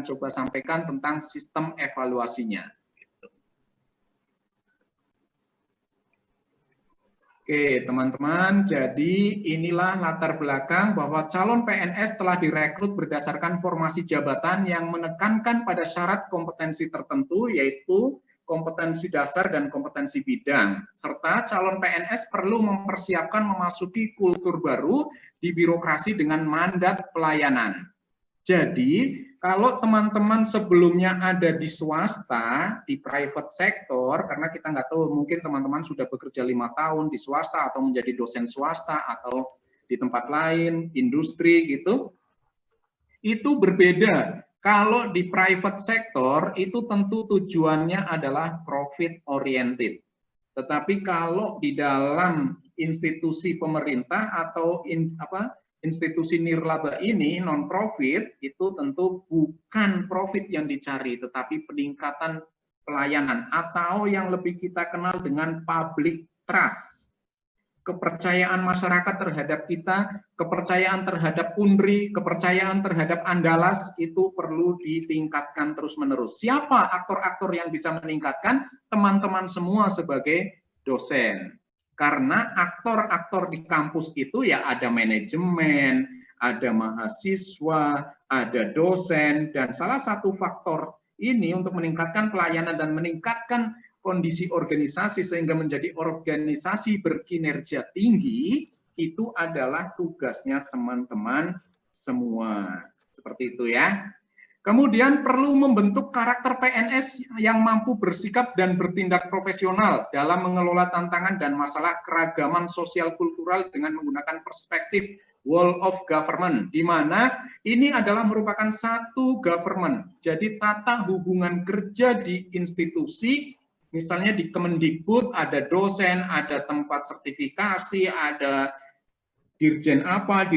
akan coba sampaikan tentang sistem evaluasinya. Oke, teman-teman, jadi inilah latar belakang bahwa calon PNS telah direkrut berdasarkan formasi jabatan yang menekankan pada syarat kompetensi tertentu, yaitu kompetensi dasar dan kompetensi bidang. Serta calon PNS perlu mempersiapkan memasuki kultur baru di birokrasi dengan mandat pelayanan. Jadi, kalau teman-teman sebelumnya ada di swasta, di private sector, karena kita nggak tahu, mungkin teman-teman sudah bekerja 5 tahun di swasta, atau menjadi dosen swasta, atau di tempat lain, industri gitu, itu berbeda. Kalau di private sector, itu tentu tujuannya adalah profit oriented. Tetapi kalau di dalam institusi pemerintah atau institusi nirlaba ini, non-profit, itu tentu bukan profit yang dicari, tetapi peningkatan pelayanan, atau yang lebih kita kenal dengan public trust. Kepercayaan masyarakat terhadap kita, kepercayaan terhadap UNRI, kepercayaan terhadap Andalas, itu perlu ditingkatkan terus-menerus. Siapa aktor-aktor yang bisa meningkatkan? Teman-teman semua sebagai dosen. Karena aktor-aktor di kampus itu ya ada manajemen, ada mahasiswa, ada dosen, dan salah satu faktor ini untuk meningkatkan pelayanan dan meningkatkan kondisi organisasi sehingga menjadi organisasi berkinerja tinggi, itu adalah tugasnya teman-teman semua. Seperti itu ya. Kemudian perlu membentuk karakter PNS yang mampu bersikap dan bertindak profesional dalam mengelola tantangan dan masalah keragaman sosial kultural dengan menggunakan perspektif whole of government, di mana ini adalah merupakan satu government. Jadi tata hubungan kerja di institusi, misalnya di Kemendikbud ada dosen, ada tempat sertifikasi, ada dirjen apa,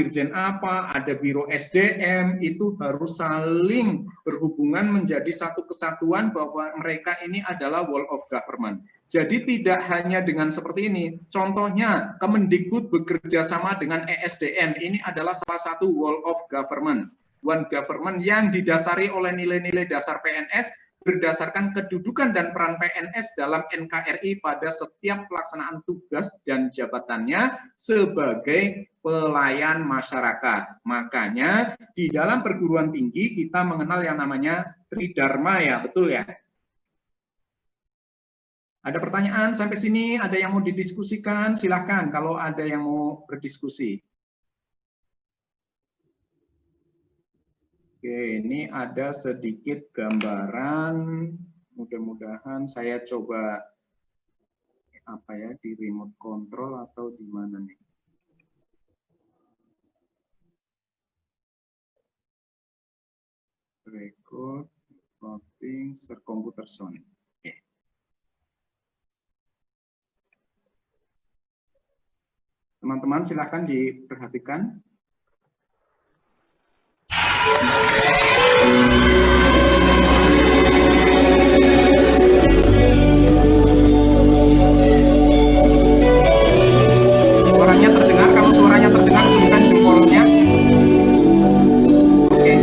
ada biro SDM, itu harus saling berhubungan menjadi satu kesatuan bahwa mereka ini adalah whole of government. Jadi tidak hanya dengan seperti ini, contohnya Kemendikbud bekerja sama dengan ESDM, ini adalah salah satu whole of government. One government yang didasari oleh nilai-nilai dasar PNS, berdasarkan kedudukan dan peran PNS dalam NKRI pada setiap pelaksanaan tugas dan jabatannya sebagai pelayan masyarakat. Makanya di dalam perguruan tinggi kita mengenal yang namanya Tridharma ya, betul ya? Ada pertanyaan sampai sini? Ada yang mau didiskusikan? Silahkan kalau ada yang mau berdiskusi. Oke, ini ada sedikit gambaran. Mudah-mudahan saya coba di remote control atau di mana nih? Record, plotting, share computer zone. Teman-teman silahkan diperhatikan. Suaranya terdengar, kalau suaranya terdengar tuliskan simbolnya. Oke.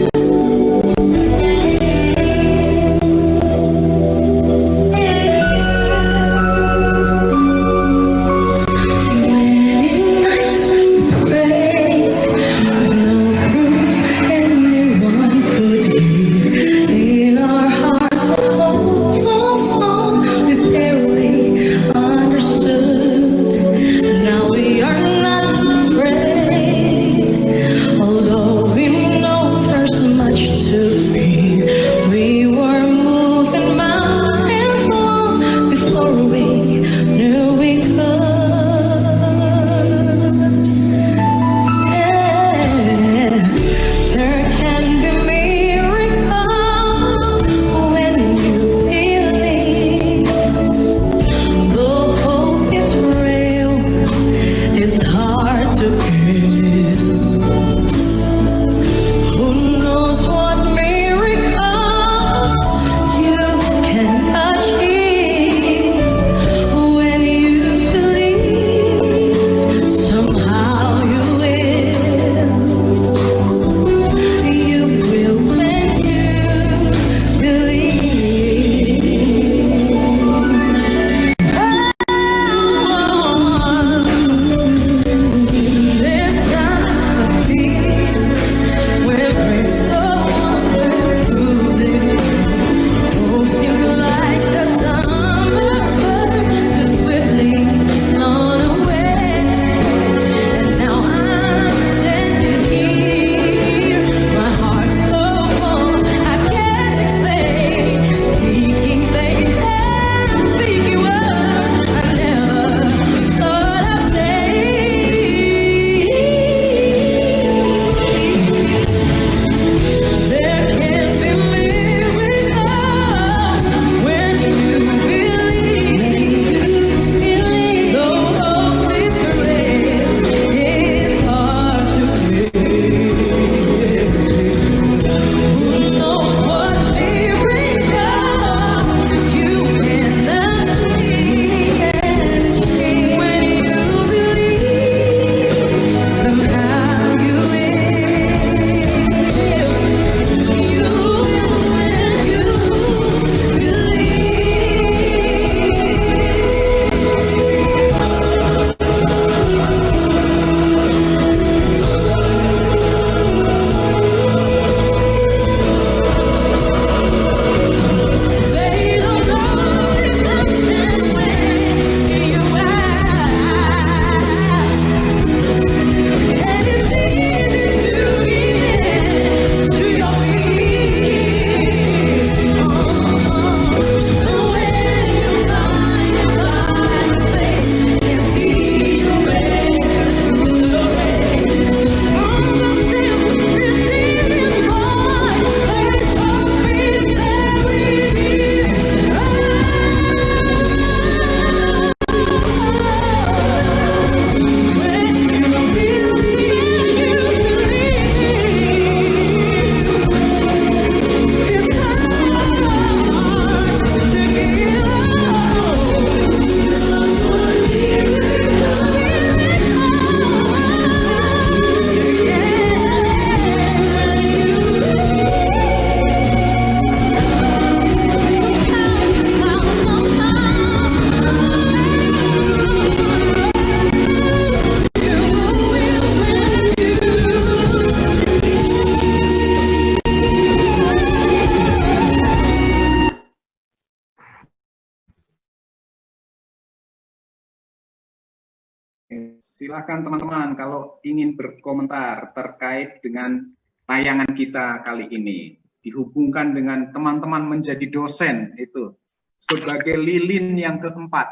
Silakan teman-teman kalau ingin berkomentar terkait dengan tayangan kita kali ini, dihubungkan dengan teman-teman menjadi dosen itu sebagai lilin yang keempat.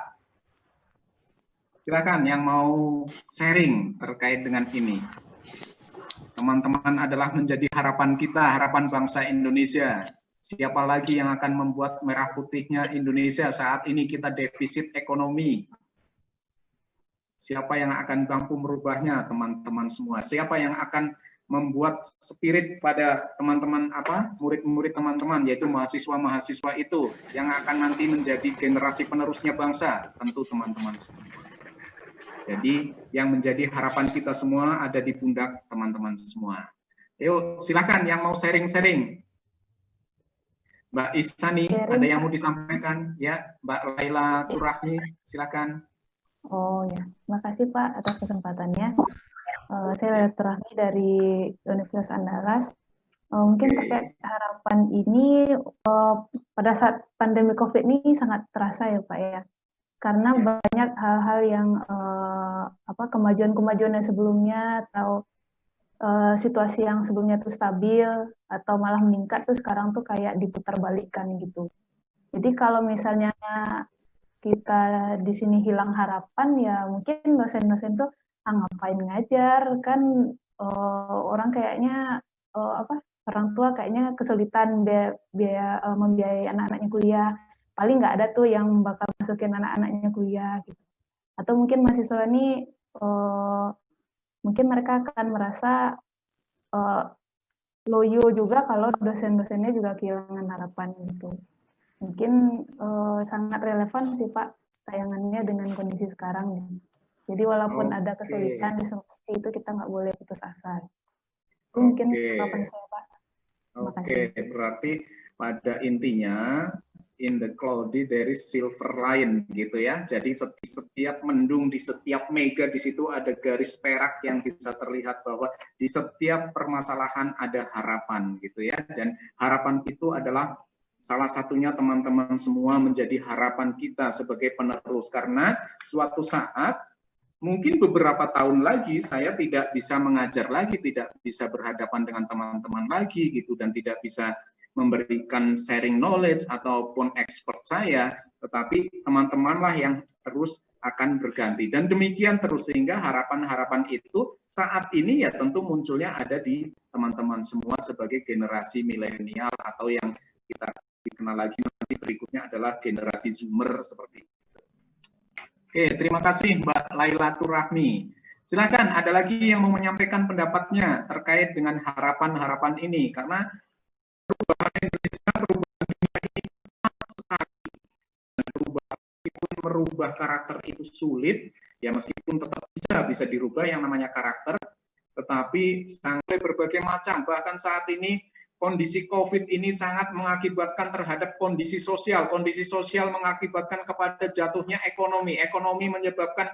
Silakan yang mau sharing terkait dengan ini. Teman-teman adalah menjadi harapan kita, harapan bangsa Indonesia. Siapa lagi yang akan membuat merah putihnya Indonesia saat ini kita defisit ekonomi? Siapa yang akan mampu merubahnya, teman-teman semua? Siapa yang akan membuat spirit pada teman-teman murid-murid teman-teman, yaitu mahasiswa-mahasiswa itu yang akan nanti menjadi generasi penerusnya bangsa? Tentu teman-teman semua. Jadi yang menjadi harapan kita semua ada di pundak teman-teman semua. Yuk, silakan yang mau sharing-sharing. Mbak Isani, ada yang mau disampaikan? Ya, Mbak Laila Turahmi, silakan. Oh ya, terima kasih Pak atas kesempatannya. Saya Laila Turahmi dari Universitas Andalas. Mungkin terkait harapan ini pada saat pandemi COVID ini sangat terasa ya Pak ya, karena banyak hal-hal yang kemajuan-kemajuan yang sebelumnya atau situasi yang sebelumnya tuh stabil atau malah meningkat tuh sekarang tuh kayak diputar balikkan gitu. Jadi kalau misalnya kita di sini hilang harapan ya mungkin dosen-dosen tuh ngapain ngajar kan, orang kayaknya orang tua kayaknya kesulitan biaya membiayai anak-anaknya kuliah, paling nggak ada tuh yang bakal masukin anak-anaknya kuliah gitu. Atau mungkin mahasiswa ini mungkin mereka akan merasa loyo juga kalau dosen-dosennya juga kehilangan harapan gitu. Mungkin sangat relevan sih Pak tayangannya dengan kondisi sekarang. Jadi walaupun ada kesulitan di semester itu kita nggak boleh putus asa. Itu mungkin harapan saya Pak. Berarti pada intinya in the cloudy there is silver line gitu ya. Jadi setiap mendung, di setiap mega di situ ada garis perak yang bisa terlihat bahwa di setiap permasalahan ada harapan gitu ya. Dan harapan itu adalah salah satunya teman-teman semua menjadi harapan kita sebagai penerus, karena suatu saat mungkin beberapa tahun lagi saya tidak bisa mengajar lagi, tidak bisa berhadapan dengan teman-teman lagi gitu, dan tidak bisa memberikan sharing knowledge ataupun expert saya, tetapi teman-temanlah yang terus akan berganti, dan demikian terus, sehingga harapan-harapan itu saat ini ya tentu munculnya ada di teman-teman semua sebagai generasi milenial, atau yang kita dikenal lagi nanti berikutnya adalah generasi Zoomer seperti itu. Oke, terima kasih Mbak Laila Turahmi. Silakan, ada lagi yang mau menyampaikan pendapatnya terkait dengan harapan-harapan ini, karena perubahan Indonesia, perubahan dunia ini sekali. Merubah karakter itu sulit, ya meskipun tetap bisa dirubah yang namanya karakter, tetapi sampai berbagai macam, bahkan saat ini kondisi COVID ini sangat mengakibatkan terhadap kondisi sosial mengakibatkan kepada jatuhnya ekonomi menyebabkan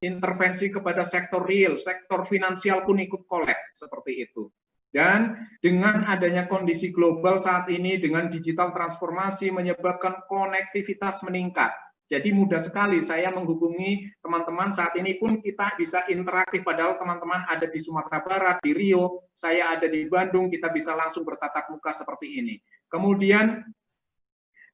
intervensi kepada sektor real, sektor finansial pun ikut kolap seperti itu. Dan dengan adanya kondisi global saat ini, dengan digital transformasi menyebabkan konektivitas meningkat. Jadi mudah sekali saya menghubungi teman-teman, saat ini pun kita bisa interaktif, padahal teman-teman ada di Sumatera Barat, di Rio, saya ada di Bandung, kita bisa langsung bertatap muka seperti ini. Kemudian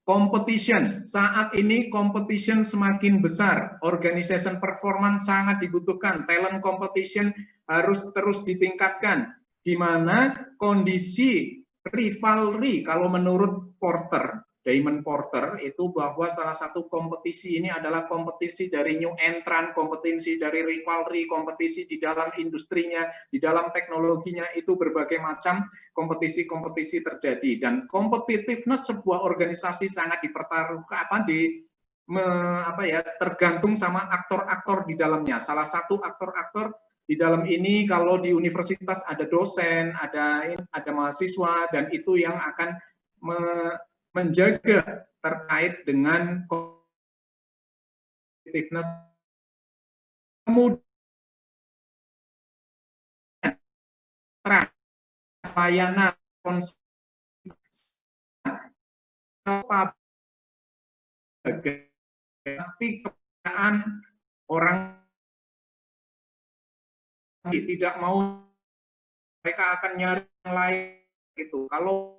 competition, saat ini competition semakin besar, organization performance sangat dibutuhkan, talent competition harus terus ditingkatkan, di mana kondisi rivalry, kalau menurut Diamond Porter itu, bahwa salah satu kompetisi ini adalah kompetisi dari new entrant, kompetisi dari rivalry, kompetisi di dalam industrinya, di dalam teknologinya, itu berbagai macam kompetisi-kompetisi terjadi, dan competitiveness sebuah organisasi sangat dipertaruhkan tergantung sama aktor-aktor di dalamnya. Salah satu aktor-aktor di dalam ini, kalau di universitas ada dosen, ada mahasiswa, dan itu yang akan menjaga terkait dengan competitiveness. Kemudian layanan pasti kepercayaan orang tidak mau, mereka akan nyari yang lain gitu. Kalau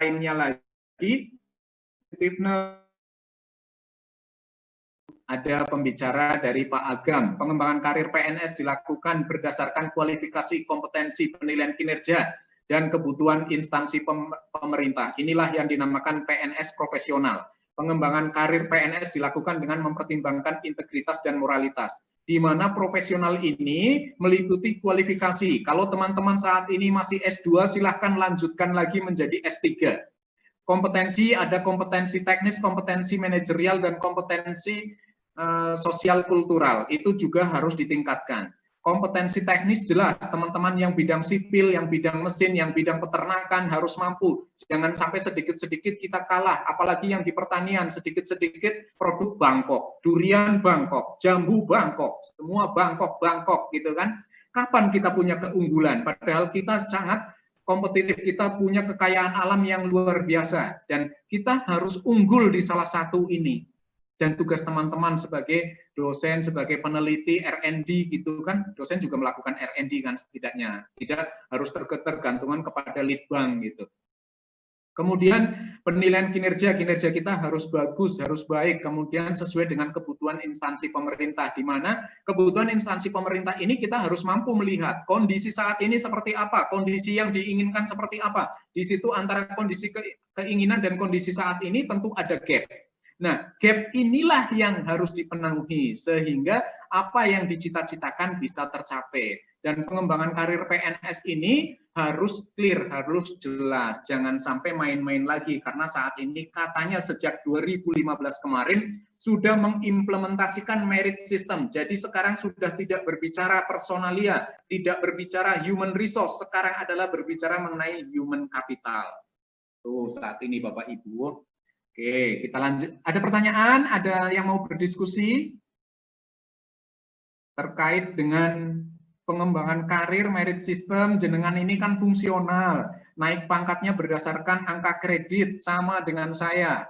lainnya lagi, ada pembicara dari Pak Agam, pengembangan karir PNS dilakukan berdasarkan kualifikasi kompetensi penilaian kinerja dan kebutuhan instansi pemerintah. Inilah yang dinamakan PNS profesional. Pengembangan karir PNS dilakukan dengan mempertimbangkan integritas dan moralitas, di mana profesional ini meliputi kualifikasi. Kalau teman-teman saat ini masih S2, silahkan lanjutkan lagi menjadi S3. Kompetensi, ada kompetensi teknis, kompetensi manajerial, dan kompetensi sosial kultural. Itu juga harus ditingkatkan. Kompetensi teknis jelas, teman-teman yang bidang sipil, yang bidang mesin, yang bidang peternakan harus mampu. Jangan sampai sedikit-sedikit kita kalah, apalagi yang di pertanian, sedikit-sedikit produk Bangkok, durian Bangkok, jambu Bangkok, semua Bangkok gitu kan. Kapan kita punya keunggulan? Padahal kita sangat kompetitif, kita punya kekayaan alam yang luar biasa, dan kita harus unggul di salah satu ini. Dan tugas teman-teman sebagai dosen, sebagai peneliti R&D gitu kan, dosen juga melakukan R&D kan setidaknya, tidak harus tergantungan kepada litbang gitu. Kemudian penilaian kinerja kita harus bagus, harus baik, kemudian sesuai dengan kebutuhan instansi pemerintah, di mana kebutuhan instansi pemerintah ini kita harus mampu melihat kondisi saat ini seperti apa, kondisi yang diinginkan seperti apa. Di situ antara kondisi keinginan dan kondisi saat ini tentu ada gap. Nah, gap inilah yang harus dipenuhi sehingga apa yang dicita-citakan bisa tercapai. Dan pengembangan karir PNS ini harus clear, harus jelas. Jangan sampai main-main lagi, karena saat ini katanya sejak 2015 kemarin sudah mengimplementasikan merit system. Jadi sekarang sudah tidak berbicara personalia, tidak berbicara human resource, sekarang adalah berbicara mengenai human capital. Tuh saat ini Bapak Ibu. Oke, kita lanjut. Ada pertanyaan? Ada yang mau berdiskusi terkait dengan pengembangan karir merit system? Jenengan ini kan fungsional, naik pangkatnya berdasarkan angka kredit, sama dengan saya.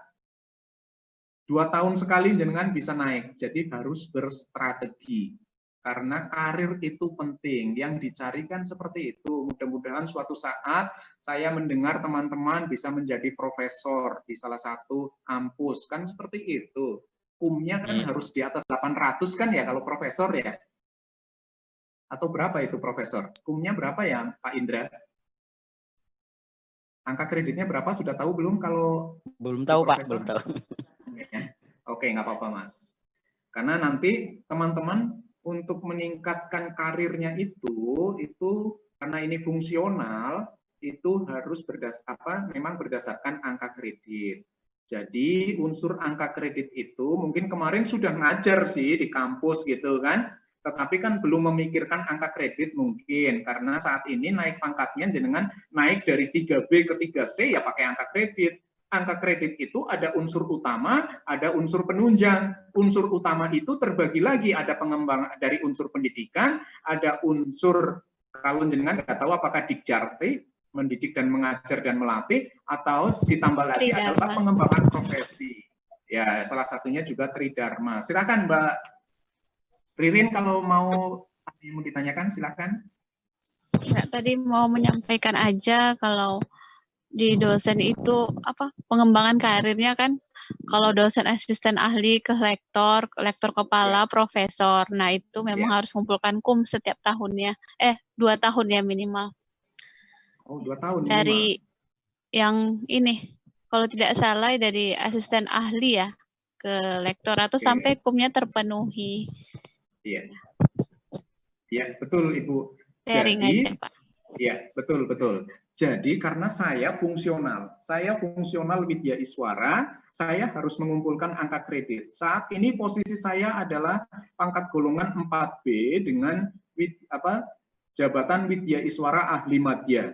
2 tahun sekali jenengan bisa naik, jadi harus berstrategi. Karena karir itu penting, yang dicarikan seperti itu. Mudah-mudahan suatu saat saya mendengar teman-teman bisa menjadi profesor di salah satu kampus, kan seperti itu. Kumnya kan harus di atas 800 kan ya kalau profesor ya? Atau berapa itu profesor? Kumnya berapa ya Pak Indra? Angka kreditnya berapa, sudah tahu belum kalau belum tahu Pak, profesor? Belum tahu. Oke, nggak apa-apa Mas. Karena nanti teman-teman untuk meningkatkan karirnya itu karena ini fungsional, itu harus memang berdasarkan angka kredit. Jadi unsur angka kredit itu mungkin kemarin sudah ngajar sih di kampus gitu kan, tetapi kan belum memikirkan angka kredit mungkin, karena saat ini naik pangkatnya dengan naik dari 3B ke 3C ya pakai angka kredit. Angka kredit itu ada unsur utama, ada unsur penunjang. Unsur utama itu terbagi lagi, ada pengembang dari unsur pendidikan, ada unsur, kalau jenengan nggak tahu apakah Dikjarte, mendidik dan mengajar dan melatih, atau ditambah lagi adalah pengembangan profesi. Ya, salah satunya juga Tridharma. Silakan Mbak Ririn, kalau mau ditanyakan silakan. Ya, tadi mau menyampaikan aja kalau di dosen itu pengembangan karirnya kan, kalau dosen asisten ahli ke lektor kepala, profesor. Nah, itu memang harus mengumpulkan KUM setiap tahunnya. 2 tahun ya minimal. Oh, 2 tahun minimal. Dari yang ini, kalau tidak salah dari asisten ahli ya ke lektor atau sampai KUM-nya terpenuhi. Iya. Iya, betul Ibu. Sharing aja, Pak. Iya, betul. Jadi karena saya fungsional Widya Iswara, saya harus mengumpulkan angka kredit. Saat ini posisi saya adalah pangkat golongan 4B dengan jabatan Widya Iswara Ahli Madya.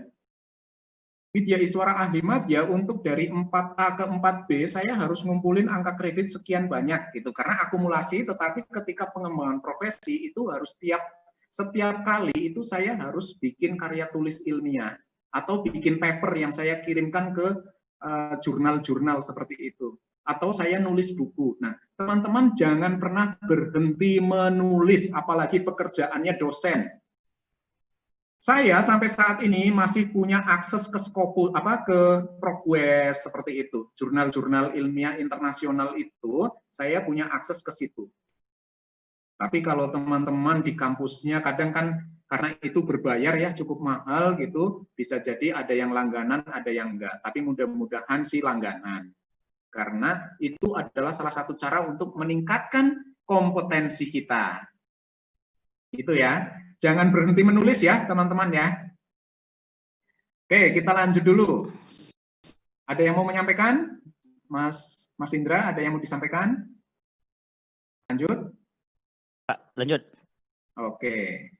Widya Iswara Ahli Madya untuk dari 4A ke 4B saya harus ngumpulin angka kredit sekian banyak gitu, karena akumulasi. Tetapi ketika pengembangan profesi itu harus setiap kali itu saya harus bikin karya tulis ilmiah atau bikin paper yang saya kirimkan ke jurnal-jurnal seperti itu, atau saya nulis buku. Nah, teman-teman jangan pernah berhenti menulis, apalagi pekerjaannya dosen. Saya sampai saat ini masih punya akses ke ke Progress seperti itu. Jurnal-jurnal ilmiah internasional itu saya punya akses ke situ. Tapi kalau teman-teman di kampusnya kadang kan karena itu berbayar ya cukup mahal gitu, bisa jadi ada yang langganan, ada yang enggak. Tapi mudah-mudahan sih langganan. Karena itu adalah salah satu cara untuk meningkatkan kompetensi kita. Itu ya. Jangan berhenti menulis ya, teman-teman ya. Oke, kita lanjut dulu. Ada yang mau menyampaikan? Mas Indra, ada yang mau disampaikan? Lanjut? Pak, lanjut. Oke.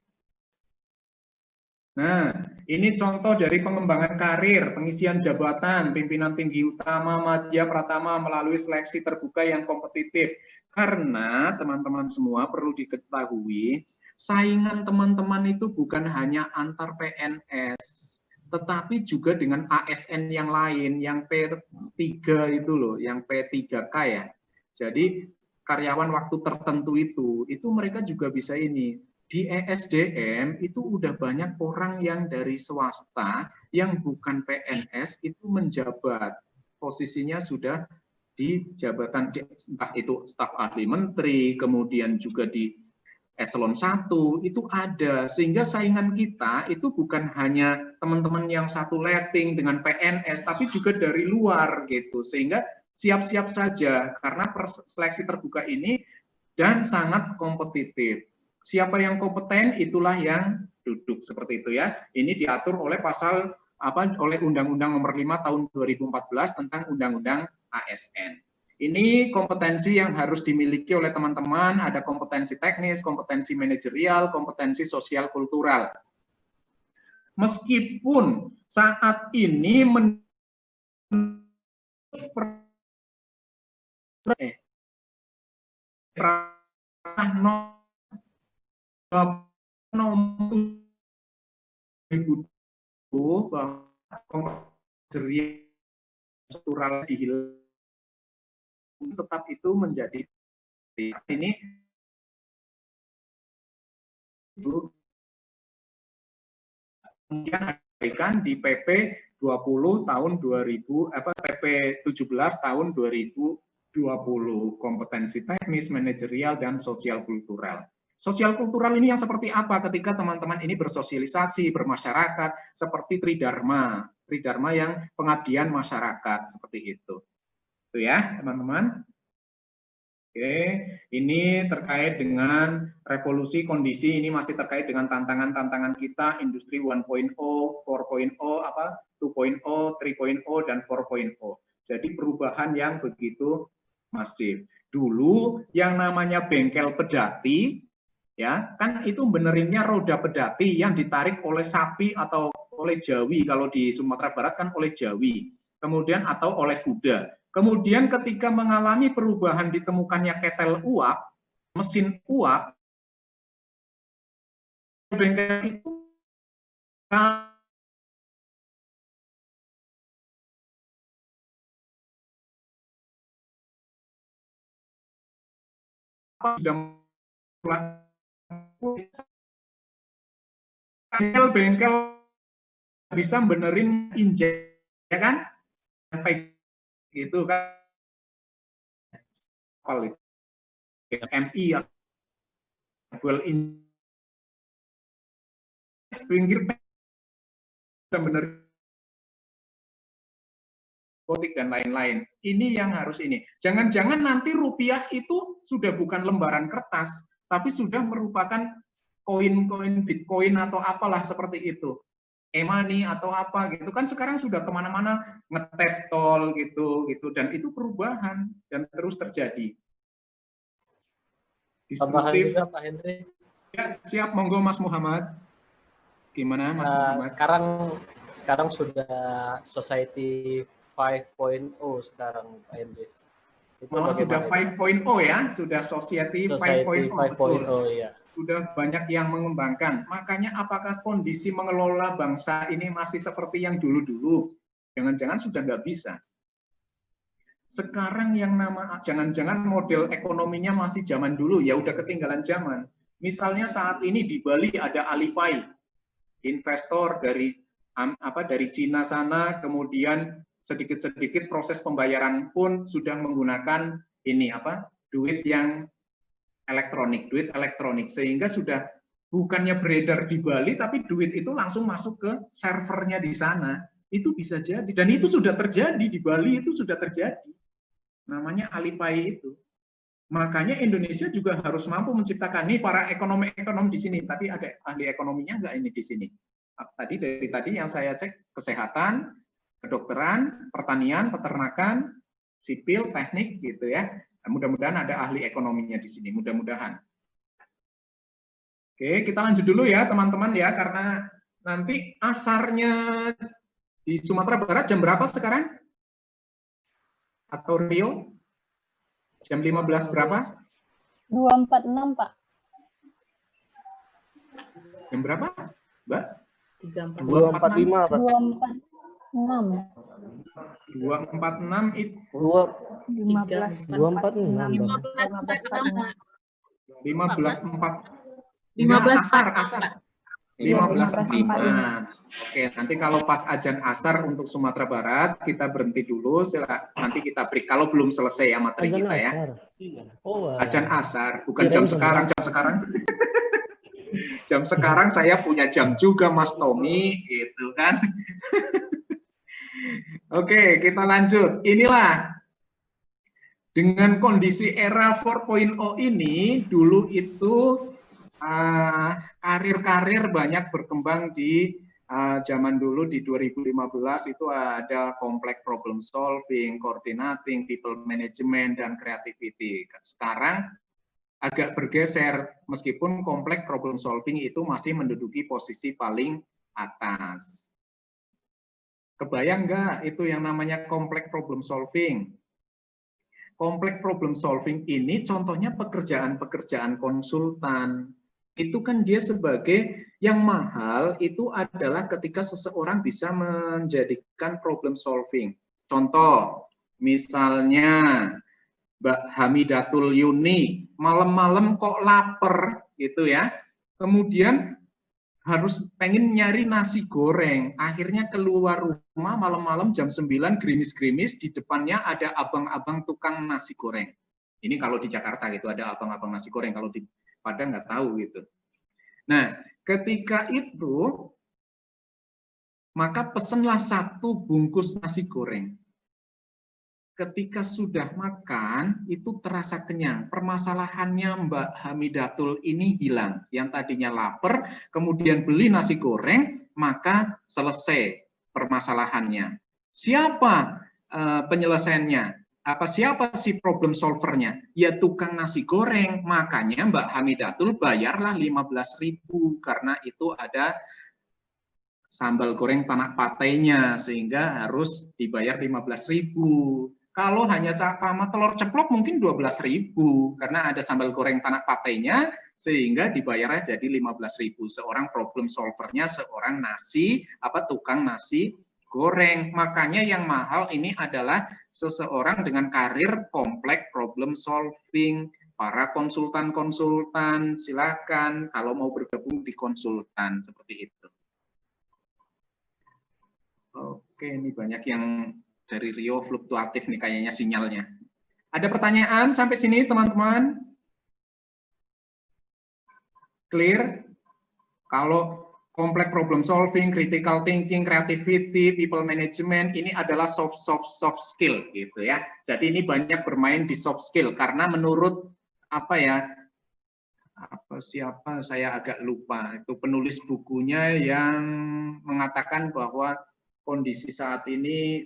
Nah, ini contoh dari pengembangan karir, pengisian jabatan, pimpinan tinggi utama Madya Pratama melalui seleksi terbuka yang kompetitif. Karena teman-teman semua perlu diketahui, saingan teman-teman itu bukan hanya antar PNS, tetapi juga dengan ASN yang lain, yang P3 itu loh, yang P3K ya. Jadi karyawan waktu tertentu itu mereka juga bisa ini. Di ESDM itu udah banyak orang yang dari swasta, yang bukan PNS itu menjabat. Posisinya sudah di jabatan, entah itu staf ahli menteri, kemudian juga di eselon 1 itu ada, sehingga saingan kita itu bukan hanya teman-teman yang satu letting dengan PNS, tapi juga dari luar gitu, sehingga siap-siap saja karena seleksi terbuka ini dan sangat kompetitif. Siapa yang kompeten itulah yang duduk seperti itu ya. Ini diatur oleh pasal oleh Undang-Undang Nomor 5 Tahun 2014 tentang Undang-Undang ASN. Ini kompetensi yang harus dimiliki oleh teman-teman, ada kompetensi teknis, kompetensi manajerial, kompetensi sosial kultural. Meskipun saat ini bahwa kompetensi struktural dihilang, tetap itu menjadi ini itu kemudian diberikan di PP 20 tahun 2000 PP 17 tahun 2020 kompetensi teknis, manajerial dan sosial kultural. Sosial kultural ini yang seperti apa ketika teman-teman ini bersosialisasi, bermasyarakat seperti Tridharma yang pengabdian masyarakat seperti itu. Itu ya, teman-teman. Oke, ini terkait dengan revolusi kondisi, ini masih terkait dengan tantangan-tantangan kita, industri 1.0, 4.0, 2.0, 3.0, dan 4.0. Jadi perubahan yang begitu masif. Dulu yang namanya bengkel pedati, ya kan itu benerinnya roda pedati yang ditarik oleh sapi atau oleh jawi, kalau di Sumatera Barat kan oleh jawi, kemudian atau oleh kuda. Kemudian ketika mengalami perubahan ditemukannya ketel uap, mesin uap, bengkel itu sudah bengkel bisa benerin injek, ya kan? Itu kan MI well in pinggir bener kotik dan lain-lain. Ini yang harus ini. Jangan-jangan nanti rupiah itu sudah bukan lembaran kertas, tapi sudah merupakan koin-koin Bitcoin atau apalah seperti itu. E-money atau apa gitu kan sekarang sudah kemana-mana ngetap tol gitu dan itu perubahan dan terus terjadi. Tambahan juga Pak Hendri. Ya, siap, monggo Mas Muhammad. Gimana Mas Muhammad? Sekarang sudah Society 5.0 sekarang Pak Hendri. Itu sudah 5.0 ya, sudah Society 5.0 ya. Sudah banyak yang mengembangkan. Makanya apakah kondisi mengelola bangsa ini masih seperti yang dulu-dulu? Jangan-jangan sudah nggak bisa. Sekarang yang jangan-jangan model ekonominya masih zaman dulu, ya udah ketinggalan zaman. Misalnya saat ini di Bali ada Alipay, investor dari Cina sana, kemudian sedikit-sedikit proses pembayaran pun sudah menggunakan duit yang elektronik, sehingga sudah bukannya beredar di Bali, tapi duit itu langsung masuk ke servernya di sana. Itu bisa jadi, dan itu sudah terjadi di Bali, itu sudah terjadi. Namanya Alipay itu. Makanya Indonesia juga harus mampu menciptakan, nih para ekonom di sini, tadi ada ahli ekonominya nggak ini di sini? Dari tadi yang saya cek, kesehatan, kedokteran, pertanian, peternakan, sipil, teknik gitu ya. Mudah-mudahan ada ahli ekonominya di sini, mudah-mudahan. Oke, kita lanjut dulu ya teman-teman ya, karena nanti asarnya di Sumatera Barat jam berapa sekarang? Atau Rio? Jam 15 berapa? 2.46, Pak. Jam berapa, Mbak? 2.45, Pak. 2.46. 2.46 itu 15.46. 15.4. 15.4. Oke, nanti kalau pas azan asar untuk Sumatera Barat kita berhenti dulu, nanti kita break kalau belum selesai ya materi kita ya. Azan asar, bukan jam sekarang. Jam sekarang saya punya jam juga Mas Tommy, gitu kan. Oke, kita lanjut. Inilah dengan kondisi era 4.0 ini, dulu itu karir-karir banyak berkembang di zaman dulu di 2015 itu ada complex problem solving, coordinating, people management, dan creativity. Sekarang agak bergeser, meskipun complex problem solving itu masih menduduki posisi paling atas. Kebayang nggak itu yang namanya complex problem solving? Complex problem solving ini contohnya pekerjaan-pekerjaan konsultan. Itu kan dia sebagai yang mahal itu adalah ketika seseorang bisa menjadikan problem solving. Contoh, misalnya Mbak Hamidatul Yuni, malam-malam kok lapar gitu ya. Kemudian harus pengen nyari nasi goreng. Akhirnya keluar rumah malam-malam jam 9 gerimis-gerimis, di depannya ada abang-abang tukang nasi goreng. Ini kalau di Jakarta gitu ada abang-abang nasi goreng, kalau di Padahal nggak tahu gitu. Nah, ketika itu maka pesenlah 1 bungkus nasi goreng. Ketika sudah makan itu terasa kenyang. Permasalahannya Mbak Hamidatul ini hilang. Yang tadinya lapar, kemudian beli nasi goreng, maka selesai permasalahannya. Siapa penyelesaiannya? Siapa sih problem solvernya? Ya tukang nasi goreng. Makanya Mbak Hamidatul bayarlah 15.000 karena itu ada sambal goreng tanak patainya sehingga harus dibayar 15.000. Kalau hanya sama telur ceplok mungkin 12.000 karena ada sambal goreng tanak patainya sehingga dibayarnya jadi 15.000. Seorang problem solvernya seorang tukang nasi goreng. Makanya yang mahal ini adalah seseorang dengan karir kompleks problem solving. Para konsultan-konsultan silakan kalau mau bergabung di konsultan seperti itu. Oke, ini banyak yang dari Rio fluktuatif nih kayaknya sinyalnya. Ada pertanyaan sampai sini teman-teman? Clear? Kalau complex problem solving, critical thinking, creativity, people management, ini adalah soft skill gitu ya. Jadi ini banyak bermain di soft skill karena menurut siapa saya agak lupa, itu penulis bukunya yang mengatakan bahwa kondisi saat ini,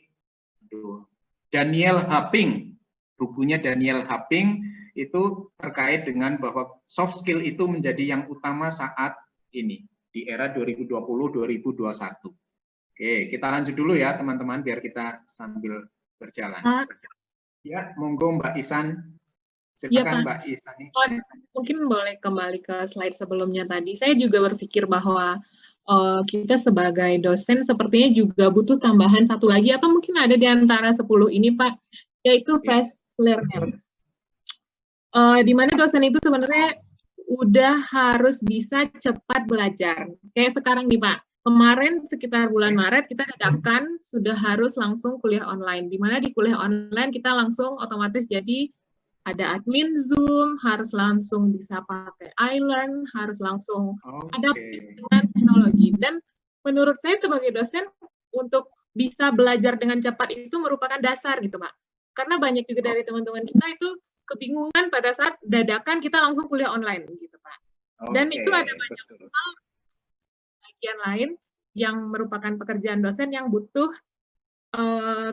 Daniel Happing, bukunya Daniel Happing itu terkait dengan bahwa soft skill itu menjadi yang utama saat ini di era 2020-2021. Oke, kita lanjut dulu ya teman-teman biar kita sambil berjalan. Ya, monggo Mbak Isan. Silakan Mbak Isan. Mungkin boleh kembali ke slide sebelumnya tadi. Saya juga berpikir bahwa kita sebagai dosen sepertinya juga butuh tambahan 1 lagi atau mungkin ada di antara 10 ini Pak, yaitu fast learner. Di mana dosen itu sebenarnya udah harus bisa cepat belajar. Kayak sekarang nih Pak, kemarin sekitar bulan Maret kita dadakan sudah harus langsung kuliah online. Di mana di kuliah online kita langsung otomatis jadi ada admin Zoom, harus langsung bisa pakai iLearn, harus langsung adaptif dengan teknologi. Dan menurut saya sebagai dosen, untuk bisa belajar dengan cepat itu merupakan dasar gitu Pak. Karena banyak juga dari teman-teman kita itu kebingungan pada saat dadakan kita langsung kuliah online gitu Pak. Dan itu ada banyak hal bagian lain yang merupakan pekerjaan dosen yang butuh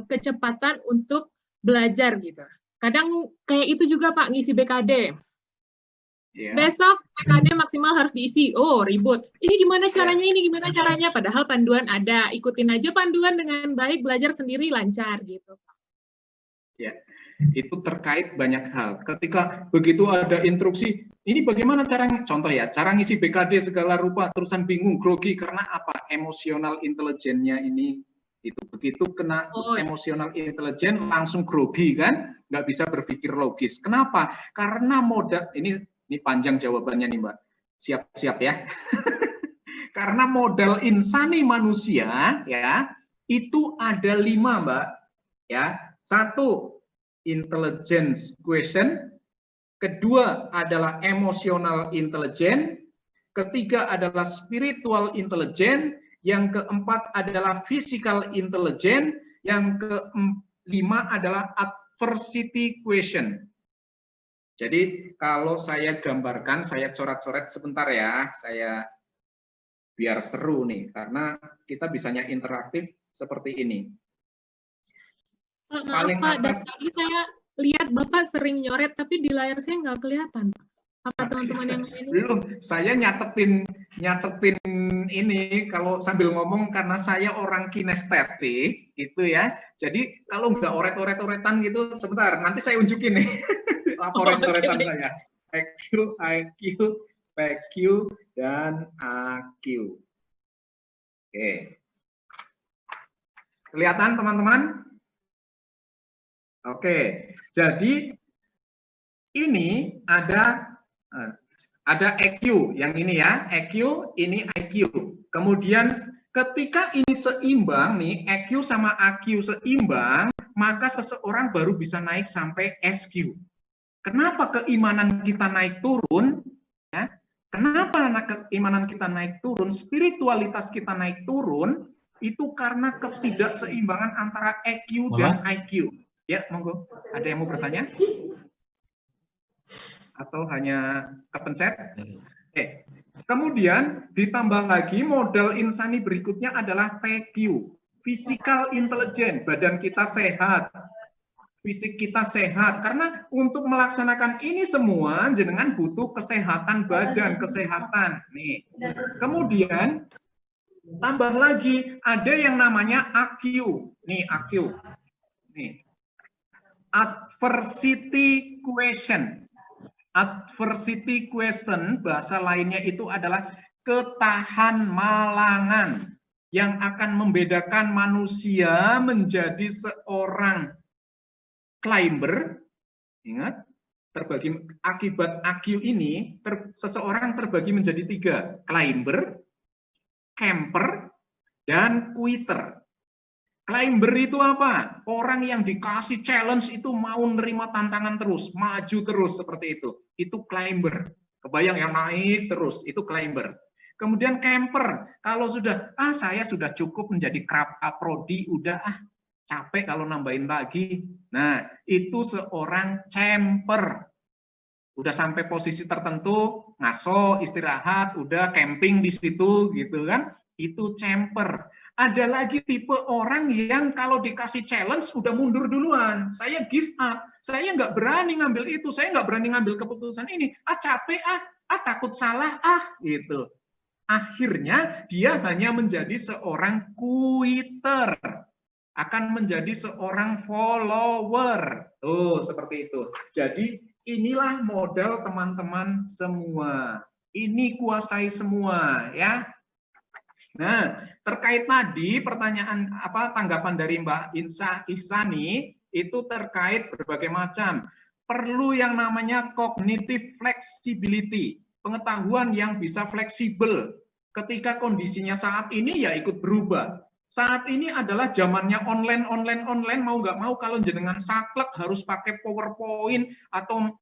kecepatan untuk belajar gitu. Kadang kayak itu juga Pak, ngisi BKD. Besok BKD maksimal harus diisi. Oh, ribut. Ini gimana caranya, ini gimana caranya? Padahal panduan ada. Ikutin aja panduan dengan baik, belajar sendiri lancar gitu. Ya, itu terkait banyak hal. Ketika begitu ada instruksi, ini bagaimana caranya? Contoh ya, cara ngisi BKD segala rupa, terusan bingung, grogi. Karena apa? Emosional intelijennya ini itu begitu kena emosional intelijen langsung grogi kan, nggak bisa berpikir logis. Kenapa? Karena modal ini panjang jawabannya nih Mbak, siap-siap ya. Karena modal insani manusia ya itu ada 5 Mbak ya. 1, intelligence question, kedua adalah emotional intelligence, ketiga adalah spiritual intelligence, yang keempat adalah physical intelligence, yang kelima adalah adversity question. Jadi kalau saya gambarkan, saya coret-coret sebentar ya, saya biar seru nih, karena kita bisanya interaktif seperti ini. Paling atas, tadi saya lihat Bapak sering nyoret, tapi di layar saya nggak kelihatan. Apa teman-teman yang lain? Belum, saya nyatetin ini kalau sambil ngomong karena saya orang kinestetik gitu ya. Jadi kalau nggak oret-oretan gitu, sebentar, nanti saya unjukin nih oret-oretan saya. IQ, PQ, dan AQ. Oke. Kelihatan teman-teman? Oke, jadi ini ada EQ, yang ini ya, EQ, ini IQ. Kemudian ketika ini seimbang nih, EQ sama AQ seimbang, maka seseorang baru bisa naik sampai SQ. Kenapa keimanan kita naik turun? Ya? Kenapa keimanan kita naik turun, spiritualitas kita naik turun, itu karena ketidakseimbangan antara EQ dan IQ. Ya, monggo. Ada yang mau bertanya? Atau hanya kepencet? Oke. Kemudian ditambah lagi modal insani berikutnya adalah PQ, physical intelligence, badan kita sehat, fisik kita sehat. Karena untuk melaksanakan ini semua jenengan butuh kesehatan badan, kesehatan. Nih. Kemudian tambah lagi ada yang namanya AQ. Nih AQ. Nih. Adversity question. Adversity question, bahasa lainnya itu adalah ketahanmalangan yang akan membedakan manusia menjadi seorang climber. Ingat, terbagi akibat AQ ini, seseorang terbagi menjadi 3, climber, camper, dan quitter. Climber itu apa? Orang yang dikasih challenge itu mau nerima tantangan terus, maju terus seperti itu. Itu climber. Kebayang yang naik terus, itu climber. Kemudian camper, kalau sudah, saya sudah cukup menjadi prodi, udah capek kalau nambahin lagi. Nah, itu seorang camper. Udah sampai posisi tertentu, ngaso, istirahat, udah camping di situ gitu kan. Itu camper. Ada lagi tipe orang yang kalau dikasih challenge udah mundur duluan. Saya give up. Saya nggak berani ngambil itu. Saya nggak berani ngambil keputusan ini. Capek takut salah gitu. Akhirnya dia hanya menjadi seorang quitter. Akan menjadi seorang follower. Tuh, seperti itu. Jadi inilah modal teman-teman semua. Ini kuasai semua ya. Nah, terkait tadi pertanyaan tanggapan dari Mbak Ihsani, itu terkait berbagai macam. Perlu yang namanya cognitive flexibility, pengetahuan yang bisa fleksibel. Ketika kondisinya saat ini ya ikut berubah. Saat ini adalah zamannya online, mau nggak mau kalau jenengan saklek harus pakai PowerPoint atau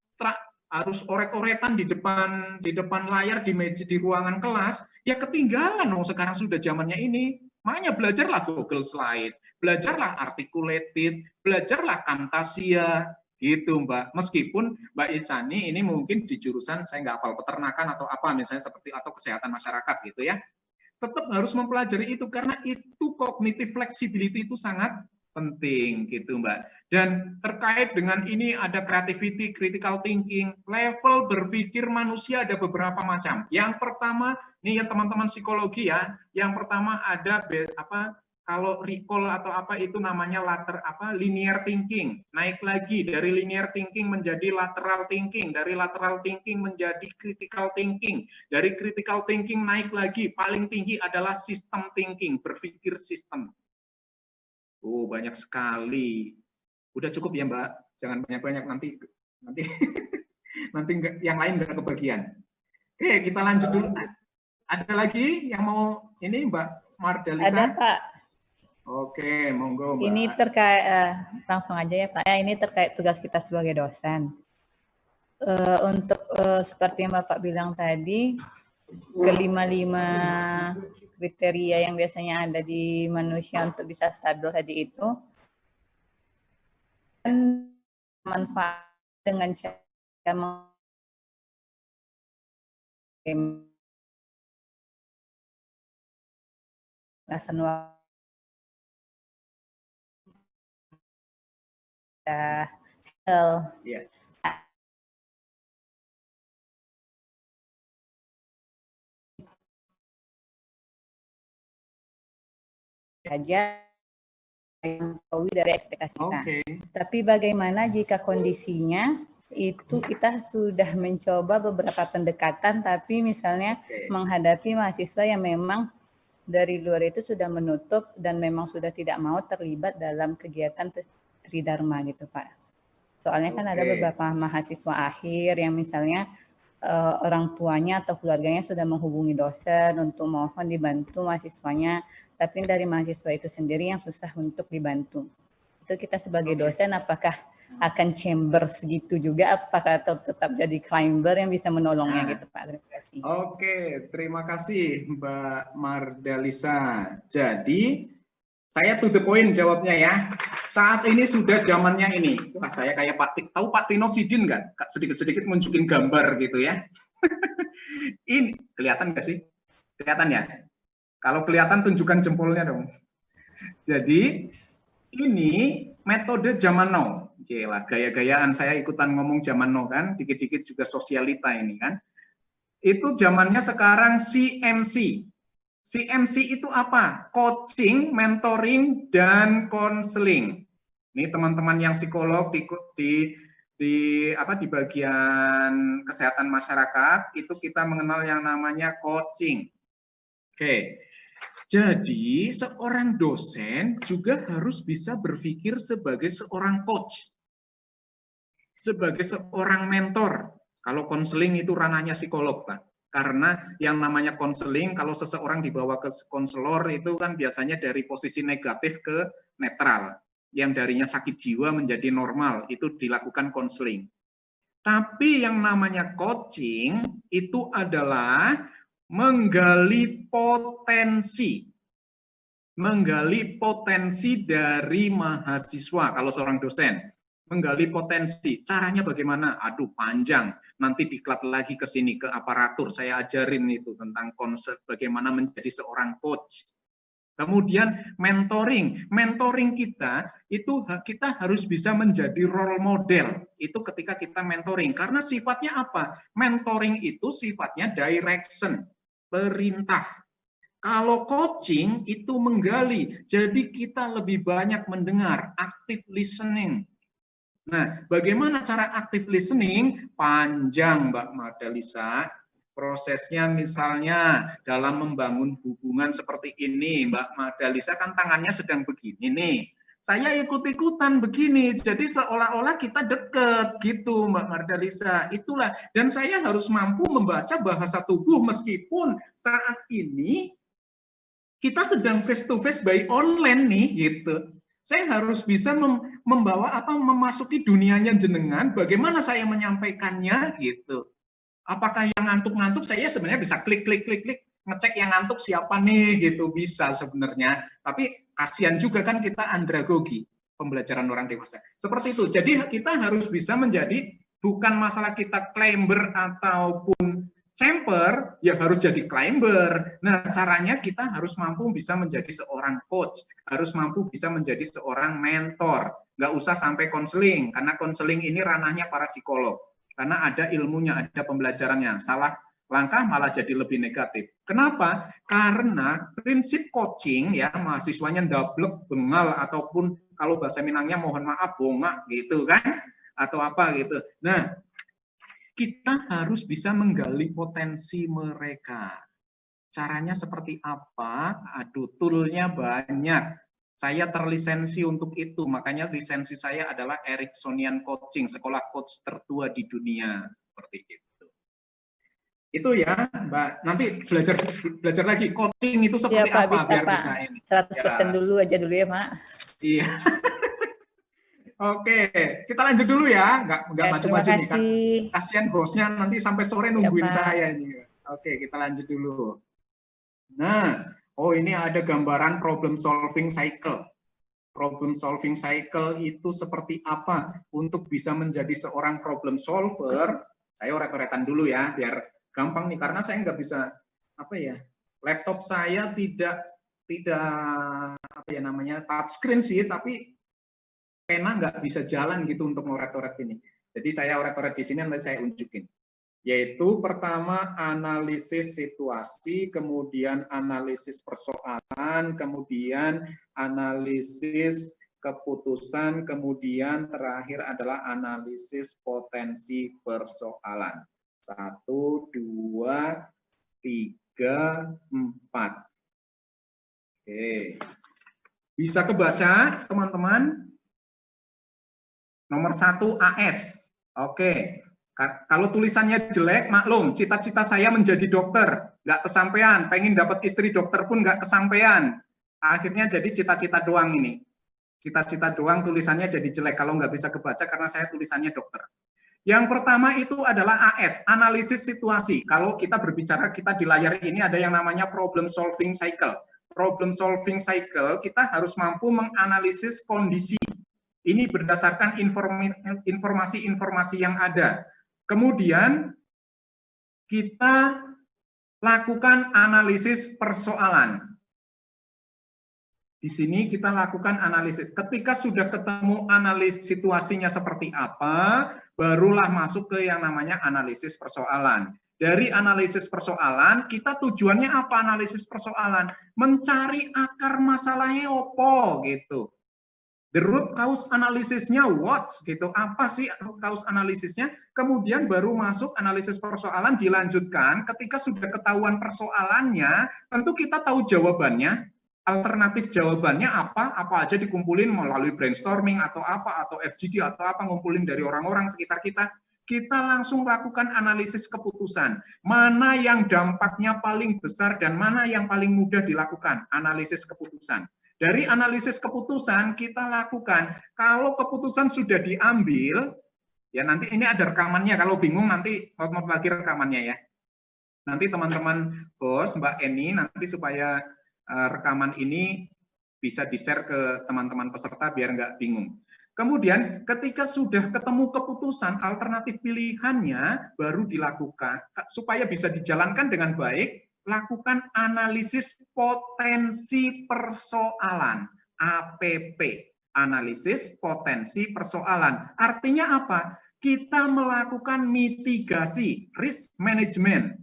harus orek-orekan di depan layar di meja di ruangan kelas, ya ketinggalan dong. Sekarang sudah zamannya ini. Makanya belajarlah Google Slide, belajarlah Articulated, belajarlah Camtasia, gitu Mbak. Meskipun Mbak Isani ini mungkin di jurusan saya nggak hafal peternakan atau apa misalnya seperti atau kesehatan masyarakat gitu ya, tetap harus mempelajari itu karena itu cognitive flexibility itu sangat penting gitu Mbak. Dan terkait dengan ini ada creativity, critical thinking, level berpikir manusia ada beberapa macam. Yang pertama nih ya teman-teman psikologi ya, yang pertama ada kalau recall atau apa itu namanya linear thinking. Naik lagi dari linear thinking menjadi lateral thinking, dari lateral thinking menjadi critical thinking, dari critical thinking naik lagi paling tinggi adalah system thinking, berpikir sistem. Oh, banyak sekali. Udah cukup ya, Mbak. Jangan banyak-banyak nanti nanti yang lain nggak kebagian. Oke, kita lanjut dulu. Ada lagi yang mau ini, Mbak Mardalisa? Ada, Pak. Oke, monggo, Mbak. Ini terkait langsung aja ya, Pak. Ini terkait tugas kita sebagai dosen. Untuk seperti yang Bapak bilang tadi, kelima-lima kriteria yang biasanya ada di manusia untuk bisa stabil tadi itu dan manfaat dengan cara ya. Saja yang jauh dari ekspektasi kita. Okay. Tapi bagaimana jika kondisinya itu kita sudah mencoba beberapa pendekatan, tapi misalnya menghadapi mahasiswa yang memang dari luar itu sudah menutup dan memang sudah tidak mau terlibat dalam kegiatan Tridharma gitu Pak. Soalnya kan ada beberapa mahasiswa akhir yang misalnya orang tuanya atau keluarganya sudah menghubungi dosen untuk mohon dibantu mahasiswanya, tapi dari mahasiswa itu sendiri yang susah untuk dibantu. Itu kita sebagai dosen apakah akan chamber segitu juga, apakah atau tetap jadi climber yang bisa menolongnya gitu Pak? Terima kasih. Oke, terima kasih Mbak Mardalisa. Jadi saya to the point jawabnya ya. Saat ini sudah zamannya ini. Wah, saya kayak tahu Pak Tino Sidin nggak? Sedikit-sedikit nunjukin gambar gitu ya. Ini kelihatan nggak sih? Kelihatan ya? Kalau kelihatan tunjukkan jempolnya dong. Jadi ini metode zaman now. Jelah, gaya-gayaan saya ikutan ngomong zaman now kan, dikit-dikit juga sosialita ini kan. Itu zamannya sekarang CMC. CMC itu apa? Coaching, mentoring, dan counseling. Ini teman-teman yang psikolog di bagian kesehatan masyarakat itu kita mengenal yang namanya coaching. Oke. Jadi seorang dosen juga harus bisa berpikir sebagai seorang coach, sebagai seorang mentor. Kalau konseling itu ranahnya psikolog, Pak. Karena yang namanya konseling, kalau seseorang dibawa ke konselor itu kan biasanya dari posisi negatif ke netral. Yang darinya sakit jiwa menjadi normal, itu dilakukan konseling. Tapi yang namanya coaching itu adalah menggali potensi dari mahasiswa. Kalau seorang dosen menggali potensi, caranya bagaimana? Aduh panjang, nanti diklat lagi ke sini ke aparatur, saya ajarin itu tentang konsep bagaimana menjadi seorang coach. Kemudian mentoring kita itu kita harus bisa menjadi role model itu ketika kita mentoring, karena sifatnya apa? Mentoring itu sifatnya direction, perintah. Kalau coaching itu menggali, jadi kita lebih banyak mendengar, active listening. Nah, bagaimana cara active listening? Panjang, Mbak Mardalisa. Prosesnya misalnya dalam membangun hubungan seperti ini, Mbak Mardalisa kan tangannya sedang begini nih. saya ikut-ikutan begini, jadi seolah-olah kita deket gitu, Mbak Mardalisa. Itulah, dan saya harus mampu membaca bahasa tubuh meskipun saat ini kita sedang face to face by online nih gitu. Saya harus bisa memasuki dunianya jenengan, bagaimana saya menyampaikannya gitu. Apakah yang ngantuk-ngantuk saya sebenarnya bisa klik ngecek yang ngantuk siapa nih gitu, bisa sebenarnya. Tapi kasihan juga kan kita andragogi pembelajaran orang dewasa. Seperti itu. Jadi kita harus bisa menjadi bukan masalah kita climber ataupun camper, ya harus jadi climber. Nah, caranya kita harus mampu bisa menjadi seorang coach, harus mampu bisa menjadi seorang mentor. Nggak usah sampai konseling, karena konseling ini ranahnya para psikolog. Karena ada ilmunya, ada pembelajarannya. Salah langkah malah jadi lebih negatif. Kenapa? Karena prinsip coaching ya mahasiswanya ndablek, bengal, ataupun kalau bahasa Minangnya mohon maaf bongak gitu kan, atau apa gitu. Nah, kita harus bisa menggali potensi mereka. Caranya seperti apa? Aduh, toolnya banyak. Saya terlisensi untuk itu, makanya lisensi saya adalah Ericksonian Coaching, sekolah coach tertua di dunia, seperti itu. Itu ya, Mbak. Nanti belajar lagi coaching itu seperti ya, Pak, apa bisa, biar Pak. bisa ini. 100% dulu aja dulu ya, Pak. Iya. Oke, kita lanjut dulu ya. Nggak Ya, maju-maju nih. Kan. kasih. Kasihan bosnya nanti sampai sore nungguin Ya, Pak. saya ini. Oke, kita lanjut dulu. Nah, oh ini ada gambaran problem solving cycle. Problem solving cycle itu seperti apa? Untuk bisa menjadi seorang problem solver, saya oret-oretan dulu ya, biar gampang nih, karena saya nggak bisa, apa ya, laptop saya tidak apa ya namanya, touchscreen sih, tapi pena nggak bisa jalan gitu untuk ngoret-oret ini. Jadi saya oret-oret di sini, nanti saya unjukin. Yaitu pertama analisis situasi, kemudian analisis persoalan, kemudian analisis keputusan, kemudian terakhir adalah analisis potensi persoalan. 1, 2, 3, 4. Oke. Bisa kebaca, teman-teman? Nomor 1 AS. Oke. Kalau tulisannya jelek, maklum, cita-cita saya menjadi dokter, nggak kesampaian, pengen dapat istri dokter pun nggak kesampaian. Akhirnya jadi cita-cita doang ini. Cita-cita doang tulisannya jadi jelek, kalau nggak bisa kebaca karena saya tulisannya dokter. Yang pertama itu adalah AS, analisis situasi. Kalau kita berbicara, kita di layar ini ada yang namanya problem solving cycle. Problem solving cycle, kita harus mampu menganalisis kondisi. Ini berdasarkan informasi-informasi yang ada. Kemudian kita lakukan analisis persoalan. Di sini kita lakukan analisis. Ketika sudah ketemu analisis situasinya seperti apa, barulah masuk ke yang namanya analisis persoalan. Dari analisis persoalan, kita tujuannya apa analisis persoalan? Mencari akar masalahnya opo gitu. The root cause analisisnya what gitu, apa sih root cause analisisnya, kemudian baru masuk analisis persoalan, dilanjutkan. Ketika sudah ketahuan persoalannya, tentu kita tahu jawabannya, alternatif jawabannya apa aja dikumpulin melalui brainstorming atau apa, atau FGD atau apa, ngumpulin dari orang-orang sekitar kita. Kita langsung lakukan analisis keputusan, mana yang dampaknya paling besar dan mana yang paling mudah dilakukan, analisis keputusan. Dari analisis keputusan kita lakukan, kalau keputusan sudah diambil, ya nanti ini ada rekamannya, kalau bingung nanti not lagi rekamannya ya. Nanti teman-teman bos, Mbak Eni, nanti supaya rekaman ini bisa di-share ke teman-teman peserta biar nggak bingung. Kemudian ketika sudah ketemu keputusan, alternatif pilihannya baru dilakukan, supaya bisa dijalankan dengan baik, lakukan analisis potensi persoalan, APP, analisis potensi persoalan. Artinya apa? Kita melakukan mitigasi, risk management.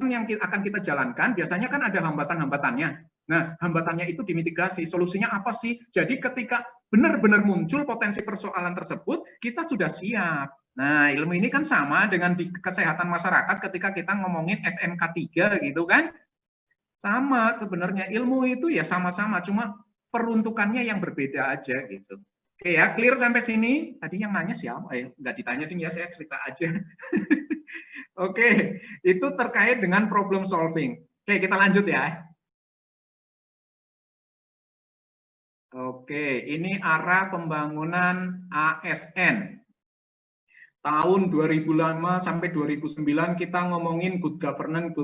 Yang akan kita jalankan, biasanya kan ada hambatan-hambatannya. Nah, hambatannya itu dimitigasi. Solusinya apa sih? Jadi ketika benar-benar muncul potensi persoalan tersebut, kita sudah siap. Nah, ilmu ini kan sama dengan di kesehatan masyarakat ketika kita ngomongin SMK 3 gitu kan. Sama sebenarnya ilmu itu ya sama-sama, cuma peruntukannya yang berbeda aja gitu. Oke ya, clear sampai sini? Tadi yang nanya siapa ya? Nggak ditanya ding ya, saya cerita aja. Oke, itu terkait dengan problem solving. Oke, kita lanjut ya. Oke, ini arah pembangunan ASN. Tahun 2005 sampai 2009 kita ngomongin good governance,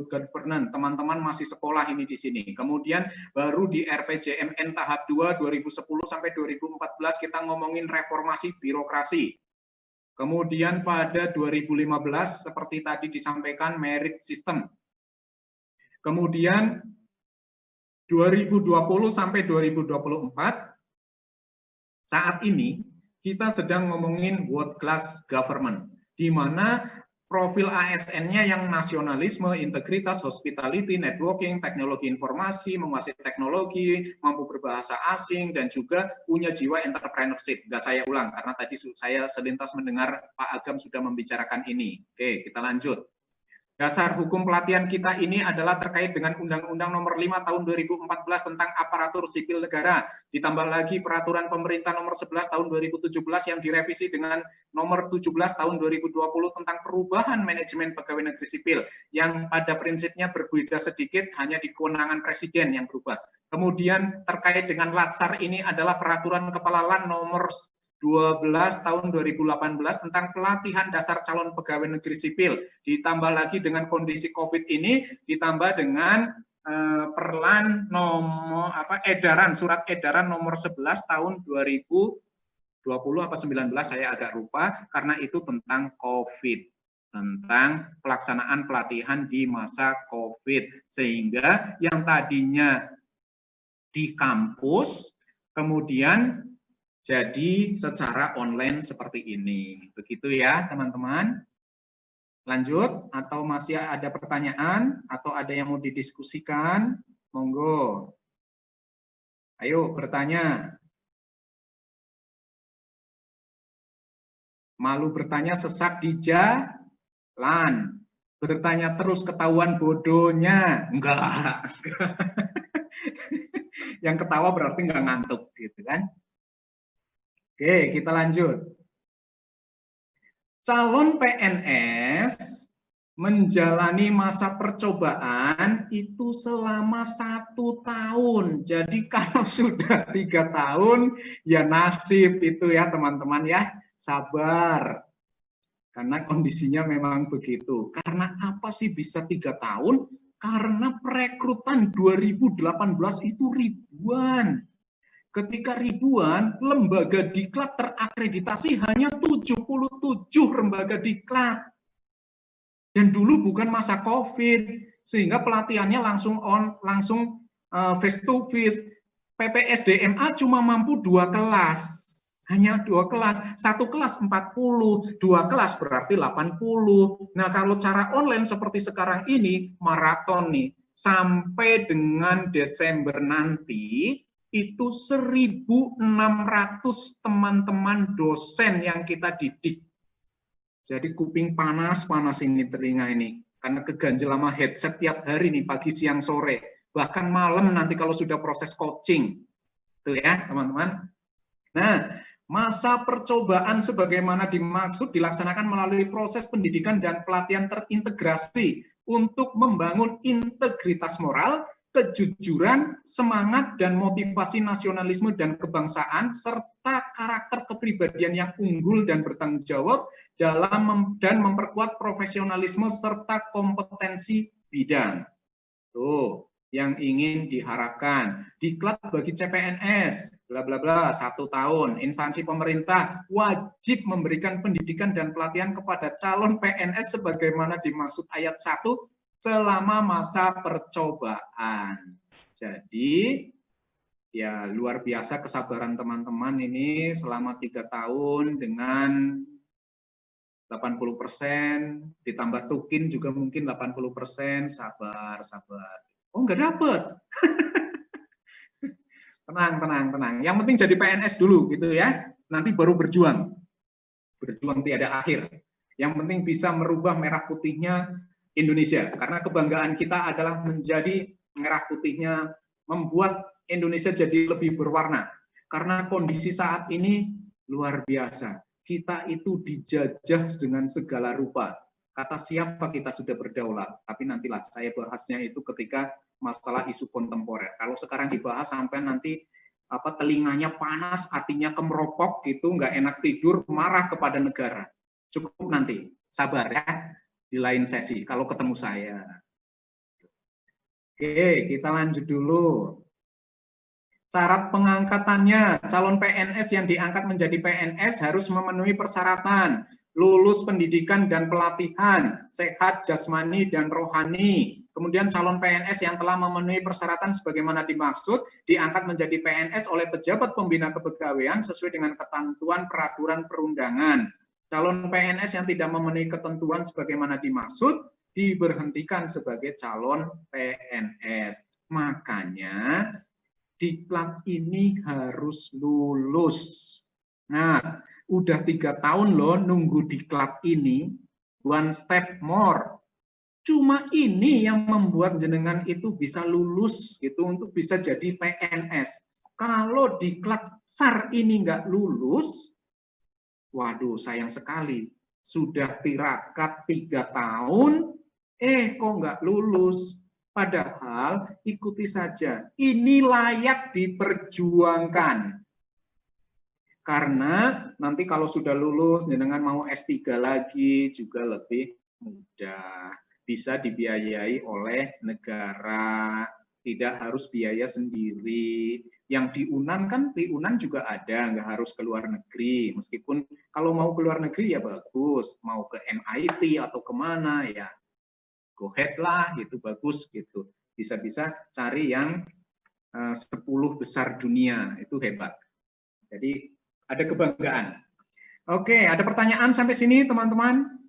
Teman-teman masih sekolah ini di sini. Kemudian baru di RPJMN tahap 2 2010 sampai 2014 kita ngomongin reformasi birokrasi. Kemudian pada 2015 seperti tadi disampaikan merit system. Kemudian 2020 sampai 2024 saat ini kita sedang ngomongin world class government, di mana profil ASN-nya yang nasionalisme, integritas, hospitality, networking, teknologi informasi, menguasai teknologi, mampu berbahasa asing, dan juga punya jiwa entrepreneurship. Nggak saya ulang, karena tadi saya selintas mendengar Pak Agam sudah membicarakan ini. Oke, kita lanjut. Dasar hukum pelatihan kita ini adalah terkait dengan Undang-Undang Nomor 5 Tahun 2014 tentang Aparatur Sipil Negara, ditambah lagi Peraturan Pemerintah Nomor 11 Tahun 2017 yang direvisi dengan Nomor 17 Tahun 2020 tentang perubahan manajemen pegawai negeri sipil, yang pada prinsipnya berbeda sedikit, hanya di kewenangan Presiden yang berubah. Kemudian terkait dengan Latsar ini adalah Peraturan Kepala LAN Nomor 12 tahun 2018 tentang pelatihan dasar calon pegawai negeri sipil, ditambah lagi dengan kondisi COVID ini, ditambah dengan perlan nomor surat edaran nomor 11 tahun 2020 apa 19 saya agak lupa, karena itu tentang COVID, tentang pelaksanaan pelatihan di masa COVID, sehingga yang tadinya di kampus kemudian jadi secara online seperti ini. Begitu ya teman-teman. Lanjut, atau masih ada pertanyaan, atau ada yang mau didiskusikan? Monggo. Ayo bertanya. Malu bertanya sesat di jalan. Bertanya terus ketahuan bodohnya. Enggak. Yang ketawa berarti enggak ngantuk gitu kan. Oke, kita lanjut. Calon PNS menjalani masa percobaan itu selama 1 tahun. Jadi kalau sudah 3 tahun, ya nasib itu ya teman-teman ya. Sabar. Karena kondisinya memang begitu. Karena apa sih bisa 3 tahun? Karena perekrutan 2018 itu ribuan. Ketika ribuan, lembaga diklat terakreditasi hanya 77 lembaga diklat. Dan dulu bukan masa COVID, sehingga pelatihannya langsung face to face. PPSDMA cuma mampu 2 kelas. Hanya 2 kelas, 1 kelas 40, 2 kelas berarti 80. Nah, kalau cara online seperti sekarang ini, maraton nih, sampai dengan Desember nanti, itu 1.600 teman-teman dosen yang kita didik. Jadi kuping panas ini telinga ini. Karena keganjel sama headset tiap hari nih, pagi, siang, sore. Bahkan malam nanti kalau sudah proses coaching. Tuh ya teman-teman. Nah, masa percobaan sebagaimana dimaksud dilaksanakan melalui proses pendidikan dan pelatihan terintegrasi untuk membangun integritas moral, kejujuran, semangat, dan motivasi nasionalisme dan kebangsaan, serta karakter kepribadian yang unggul dan bertanggung jawab dalam dan memperkuat profesionalisme serta kompetensi bidang. Tuh, yang ingin diharapkan. Diklat bagi CPNS, bla bla bla, 1 tahun. Instansi pemerintah wajib memberikan pendidikan dan pelatihan kepada calon PNS sebagaimana dimaksud ayat 1 selama masa percobaan. Jadi, ya luar biasa kesabaran teman-teman ini selama 3 tahun dengan 80%, ditambah tukin juga mungkin 80%, sabar. Oh, nggak dapet. Tenang. Yang penting jadi PNS dulu gitu ya. Nanti baru berjuang. Berjuang tiada akhir. Yang penting bisa merubah merah putihnya Indonesia. Karena kebanggaan kita adalah menjadi merah putihnya, membuat Indonesia jadi lebih berwarna. Karena kondisi saat ini luar biasa. Kita itu dijajah dengan segala rupa. Kata siapa kita sudah berdaulat. Tapi nantilah saya bahasnya itu ketika masalah isu kontemporer. Kalau sekarang dibahas sampai nanti telinganya panas, hatinya kemeropok gitu, nggak enak tidur, marah kepada negara. Cukup nanti, sabar ya, di lain sesi kalau ketemu saya. Oke, kita lanjut dulu. Syarat pengangkatannya, calon PNS yang diangkat menjadi PNS harus memenuhi persyaratan lulus pendidikan dan pelatihan, sehat jasmani dan rohani. Kemudian calon PNS yang telah memenuhi persyaratan sebagaimana dimaksud, diangkat menjadi PNS oleh pejabat pembina kepegawaian sesuai dengan ketentuan peraturan perundangan. Calon PNS yang tidak memenuhi ketentuan sebagaimana dimaksud, diberhentikan sebagai calon PNS. Makanya, diklat ini harus lulus. Nah, udah 3 tahun loh nunggu diklat ini, one step more. Cuma ini yang membuat jenengan itu bisa lulus gitu untuk bisa jadi PNS. Kalau diklat SAR ini nggak lulus, waduh sayang sekali. Sudah tirakat 3 tahun, kok nggak lulus. Padahal ikuti saja, ini layak diperjuangkan. Karena nanti kalau sudah lulus, jenengan mau S3 lagi juga lebih mudah. Bisa dibiayai oleh negara, tidak harus biaya sendiri. Yang di UNAN kan, di UNAN juga ada, nggak harus ke luar negeri. Meskipun kalau mau ke luar negeri ya bagus, mau ke MIT atau kemana ya, go ahead lah, gitu bagus gitu. Bisa-bisa cari yang 10 besar dunia, itu hebat. Jadi ada kebanggaan. Oke, ada pertanyaan sampai sini teman-teman?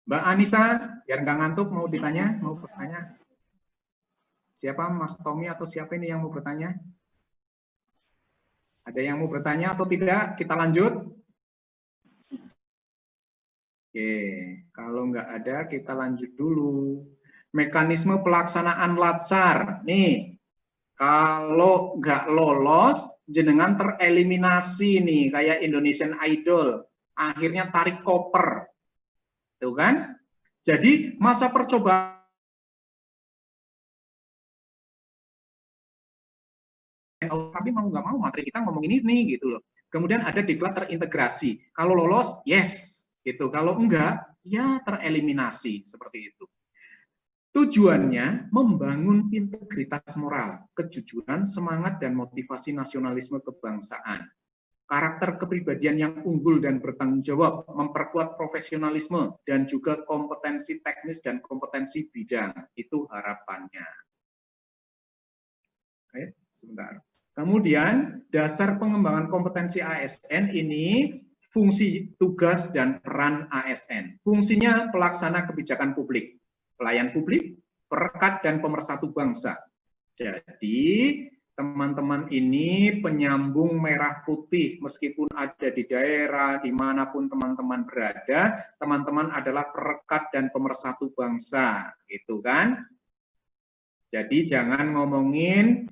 Mbak Anissa, biar nggak ngantuk, mau ditanya, mau bertanya? Siapa, Mas Tommy atau siapa ini yang mau bertanya? Ada yang mau bertanya atau tidak? Kita lanjut. Oke, kalau nggak ada, kita lanjut dulu. Mekanisme pelaksanaan latsar. Nih, kalau nggak lolos, jenengan tereliminasi nih, kayak Indonesian Idol. Akhirnya tarik koper. Tuh kan? Jadi masa percobaan tapi mau nggak mau materi kita ngomongin ini gitu loh. Kemudian ada diklat terintegrasi. Kalau lolos, yes, gitu. Kalau enggak, ya tereliminasi seperti itu. Tujuannya membangun integritas moral, kejujuran, semangat dan motivasi nasionalisme kebangsaan. Karakter kepribadian yang unggul dan bertanggung jawab, memperkuat profesionalisme dan juga kompetensi teknis dan kompetensi bidang. Itu harapannya. Oke, sebentar. Kemudian dasar pengembangan kompetensi ASN ini fungsi, tugas, dan peran ASN. Fungsinya pelaksana kebijakan publik, pelayan publik, perekat, dan pemersatu bangsa. Jadi teman-teman ini penyambung merah putih, meskipun ada di daerah, dimanapun teman-teman berada, teman-teman adalah perekat dan pemersatu bangsa, gitu kan? Jadi jangan ngomongin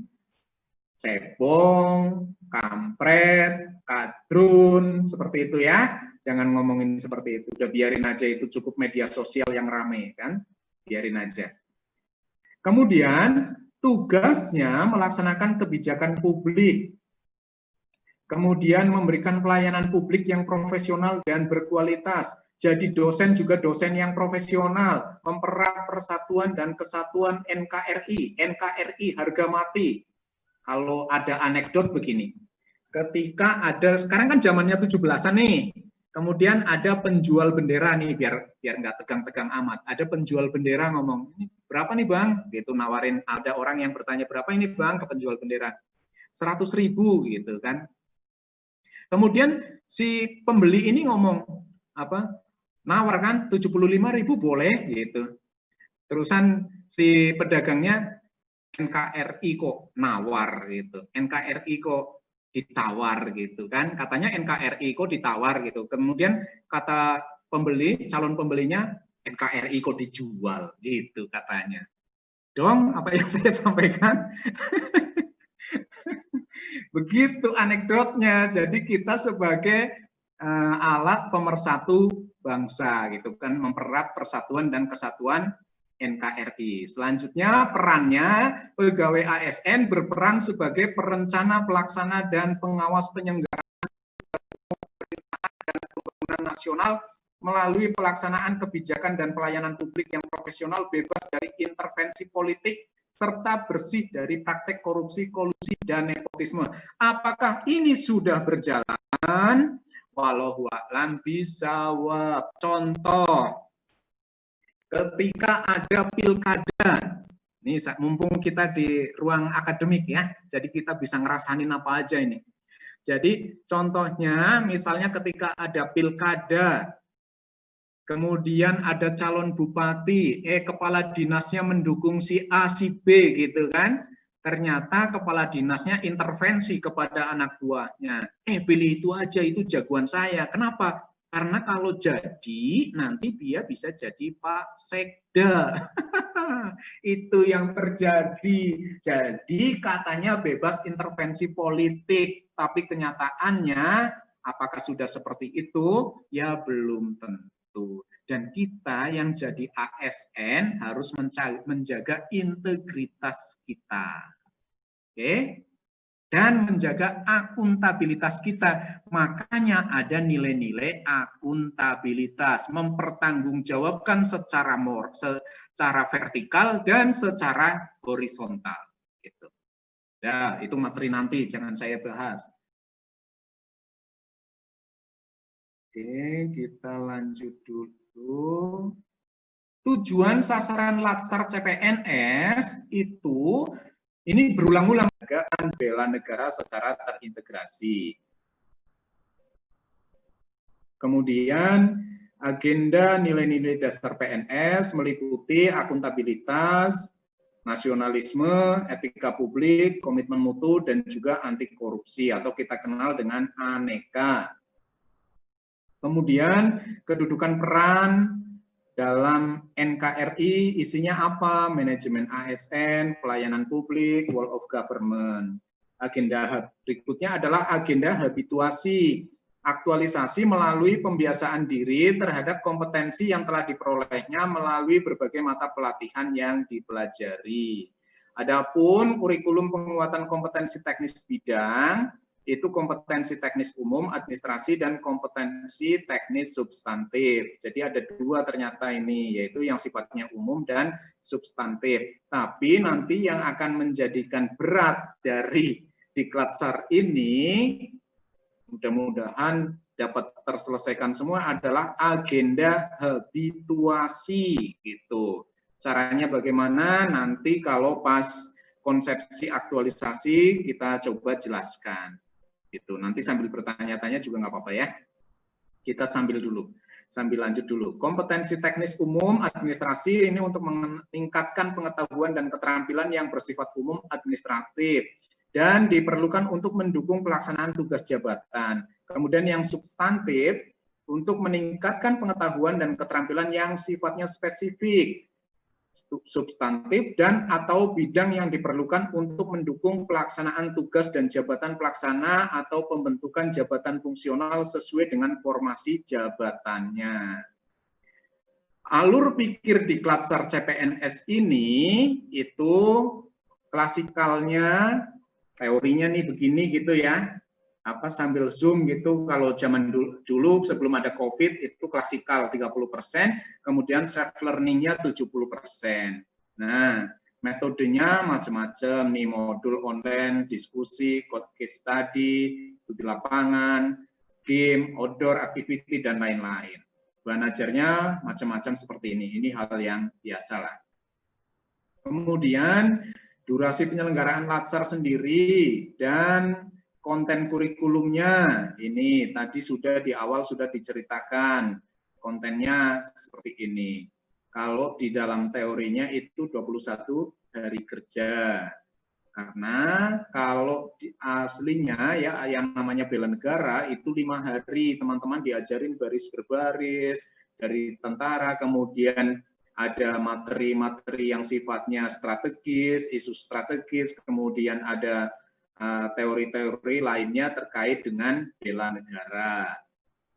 cebong, kampret, kadrun, seperti itu ya. Jangan ngomongin seperti itu, udah biarin aja, itu cukup media sosial yang rame kan, biarin aja. Kemudian tugasnya melaksanakan kebijakan publik, kemudian memberikan pelayanan publik yang profesional dan berkualitas. Jadi dosen juga dosen yang profesional, mempererat persatuan dan kesatuan NKRI. NKRI harga mati. Kalau ada anekdot begini, ketika ada, sekarang kan zamannya 17-an nih, kemudian ada penjual bendera nih, biar nggak tegang-tegang amat. Ada penjual bendera ngomong, berapa nih bang? Gitu nawarin, ada orang yang bertanya, berapa ini bang ke penjual bendera? 100.000 gitu kan. Kemudian si pembeli ini ngomong, apa? Nawar kan, 75.000 boleh gitu. Terusan si pedagangnya, NKRI kok nawar gitu, NKRI kok ditawar gitu kan, katanya NKRI kok ditawar gitu, kemudian kata pembeli, calon pembelinya NKRI kok dijual gitu katanya. Dong, apa yang saya sampaikan? Begitu anekdotnya. Jadi kita sebagai alat pemersatu bangsa gitu kan, mempererat persatuan dan kesatuan NKRI. Selanjutnya perannya pegawai ASN berperan sebagai perencana, pelaksana dan pengawas penyelenggaraan dan pembangunan nasional melalui pelaksanaan kebijakan dan pelayanan publik yang profesional, bebas dari intervensi politik, serta bersih dari praktek korupsi, kolusi, dan nepotisme. Apakah ini sudah berjalan? Wallahu a'lam bishawab. Contoh, ketika ada pilkada, ini mumpung kita di ruang akademik ya, jadi kita bisa ngerasain apa aja ini. Jadi contohnya misalnya ketika ada pilkada, kemudian ada calon bupati, kepala dinasnya mendukung si A, si B gitu kan. Ternyata kepala dinasnya intervensi kepada anak buahnya. Pilih itu aja, itu jagoan saya. Kenapa? Karena kalau jadi, nanti dia bisa jadi Pak Sekda. Itu yang terjadi. Jadi katanya bebas intervensi politik. Tapi kenyataannya, apakah sudah seperti itu? Ya belum tentu. Dan kita yang jadi ASN harus menjaga integritas kita. Oke? Dan menjaga akuntabilitas kita. Makanya ada nilai-nilai akuntabilitas, mempertanggungjawabkan secara vertikal dan secara horizontal. Gitu. Ya, itu materi nanti, jangan saya bahas. Oke, kita lanjut dulu. Tujuan sasaran Latsar CPNS itu ini berulang-ulang, bela negara secara terintegrasi. Kemudian agenda nilai-nilai dasar PNS meliputi akuntabilitas, nasionalisme, etika publik, komitmen mutu, dan juga anti korupsi atau kita kenal dengan Aneka. Kemudian kedudukan peran dalam NKRI isinya apa? Manajemen ASN, pelayanan publik, wall of government. Agenda berikutnya adalah agenda habituasi, aktualisasi melalui pembiasaan diri terhadap kompetensi yang telah diperolehnya melalui berbagai mata pelatihan yang dipelajari. Adapun kurikulum penguatan kompetensi teknis bidang, itu kompetensi teknis umum, administrasi, dan kompetensi teknis substantif. Jadi ada dua ternyata ini, yaitu yang sifatnya umum dan substantif. Tapi nanti yang akan menjadikan berat dari Diklatsar ini, mudah-mudahan dapat terselesaikan semua, adalah agenda habituasi. Gitu. Caranya bagaimana nanti kalau pas konsepsi aktualisasi kita coba jelaskan. Gitu. Nanti sambil bertanya-tanya juga nggak apa-apa ya. Kita sambil lanjut dulu. Kompetensi teknis umum administrasi ini untuk meningkatkan pengetahuan dan keterampilan yang bersifat umum administratif dan diperlukan untuk mendukung pelaksanaan tugas jabatan. Kemudian yang substantif untuk meningkatkan pengetahuan dan keterampilan yang sifatnya spesifik, substantif dan atau bidang yang diperlukan untuk mendukung pelaksanaan tugas dan jabatan pelaksana atau pembentukan jabatan fungsional sesuai dengan formasi jabatannya. Alur pikir Diklatsar CPNS ini itu klasikalnya, teorinya nih begini gitu ya. Apa sambil zoom gitu, kalau zaman dulu sebelum ada COVID itu klasikal 30%, kemudian self learning-nya 70%. Nah, metodenya macam-macam nih, modul online, diskusi, case study, studi lapangan, game, outdoor activity, dan lain-lain. Bahan ajarnya macam-macam seperti ini hal yang biasa lah. Kemudian durasi penyelenggaraan Latsar sendiri dan konten kurikulumnya ini tadi sudah di awal sudah diceritakan, kontennya seperti ini. Kalau di dalam teorinya itu 21 hari kerja. Karena kalau aslinya ya yang namanya bela negara itu 5 hari, teman-teman diajarin baris berbaris dari tentara, kemudian ada materi-materi yang sifatnya strategis, isu strategis, kemudian ada teori-teori lainnya terkait dengan bela negara.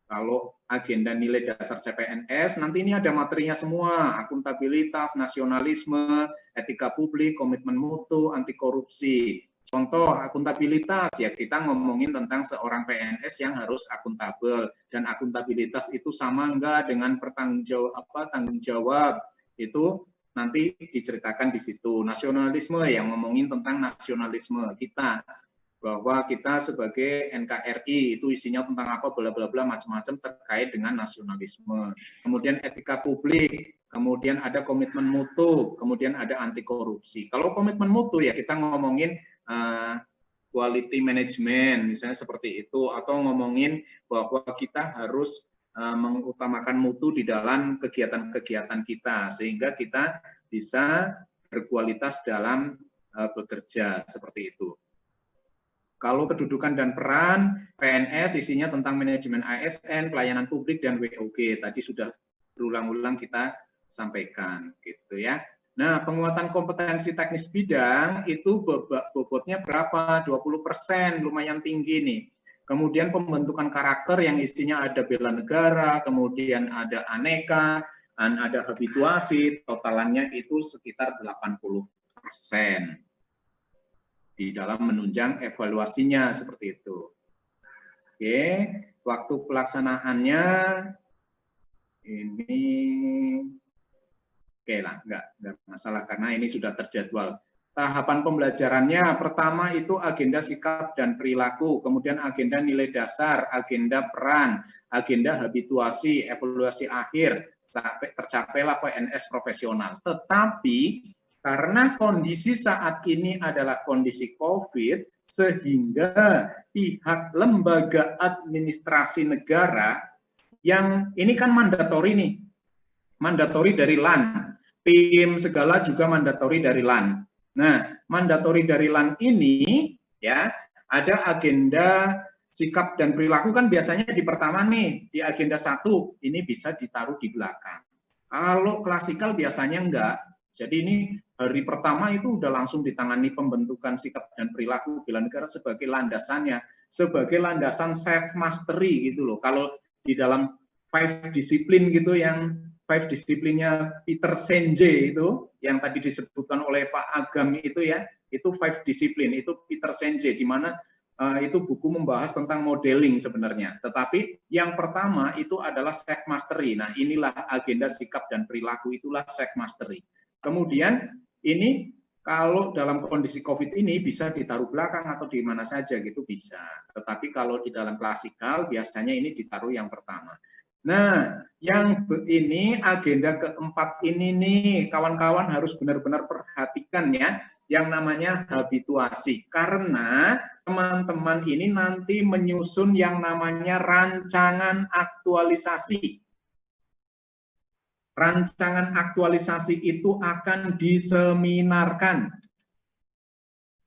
Kalau agenda nilai dasar CPNS, nanti ini ada materinya semua, akuntabilitas, nasionalisme, etika publik, komitmen mutu, anti korupsi. Contoh akuntabilitas, ya kita ngomongin tentang seorang PNS yang harus akuntabel, dan akuntabilitas itu sama enggak dengan tanggung jawab, itu nanti diceritakan di situ. Nasionalisme yang ngomongin tentang nasionalisme kita, bahwa kita sebagai NKRI itu isinya tentang apa, bla bla bla macam-macam terkait dengan nasionalisme. Kemudian etika publik, kemudian ada komitmen mutu, kemudian ada anti korupsi. Kalau komitmen mutu ya kita ngomongin quality management misalnya seperti itu, atau ngomongin bahwa kita harus mengutamakan mutu di dalam kegiatan-kegiatan kita sehingga kita bisa berkualitas dalam bekerja, seperti itu. Kalau kedudukan dan peran PNS isinya tentang manajemen ASN, pelayanan publik, dan WOG. Tadi sudah berulang-ulang kita sampaikan, gitu ya. Nah, penguatan kompetensi teknis bidang itu bobotnya berapa? 20%, lumayan tinggi nih. Kemudian pembentukan karakter yang isinya ada bela negara, kemudian ada aneka, dan ada habituasi, totalannya itu sekitar 80%. Di dalam menunjang evaluasinya seperti itu. Oke, waktu pelaksanaannya ini oke lah, enggak masalah karena ini sudah terjadwal. Tahapan pembelajarannya pertama itu agenda sikap dan perilaku, kemudian agenda nilai dasar, agenda peran, agenda habituasi, evaluasi akhir, sampai tercapailah PNS profesional. Tetapi karena kondisi saat ini adalah kondisi COVID, sehingga pihak lembaga administrasi negara yang ini kan mandatori nih, mandatori dari LAN, PIM segala juga mandatori dari LAN. Nah, mandatori dari LAN ini ya ada agenda sikap dan perilaku kan biasanya di pertama nih, di agenda 1 ini bisa ditaruh di belakang. Kalau klasikal biasanya enggak. Jadi ini hari pertama itu udah langsung ditangani pembentukan sikap dan perilaku bela negara sebagai landasannya, sebagai landasan self mastery gitu loh. Kalau di dalam 5 disiplin gitu, yang 5 disiplinnya Peter Senge itu, yang tadi disebutkan oleh Pak Agam itu ya, itu 5 disiplin, itu Peter Senge, di mana itu buku membahas tentang modeling sebenarnya. Tetapi yang pertama itu adalah self mastery. Nah inilah agenda sikap dan perilaku, itulah self mastery. Kemudian ini kalau dalam kondisi COVID ini bisa ditaruh belakang atau di mana saja gitu bisa. Tetapi kalau di dalam klasikal biasanya ini ditaruh yang pertama. Nah, yang ini agenda keempat ini nih kawan-kawan harus benar-benar perhatikan ya, yang namanya habituasi. Karena teman-teman ini nanti menyusun yang namanya rancangan aktualisasi. Rancangan aktualisasi itu akan diseminarkan.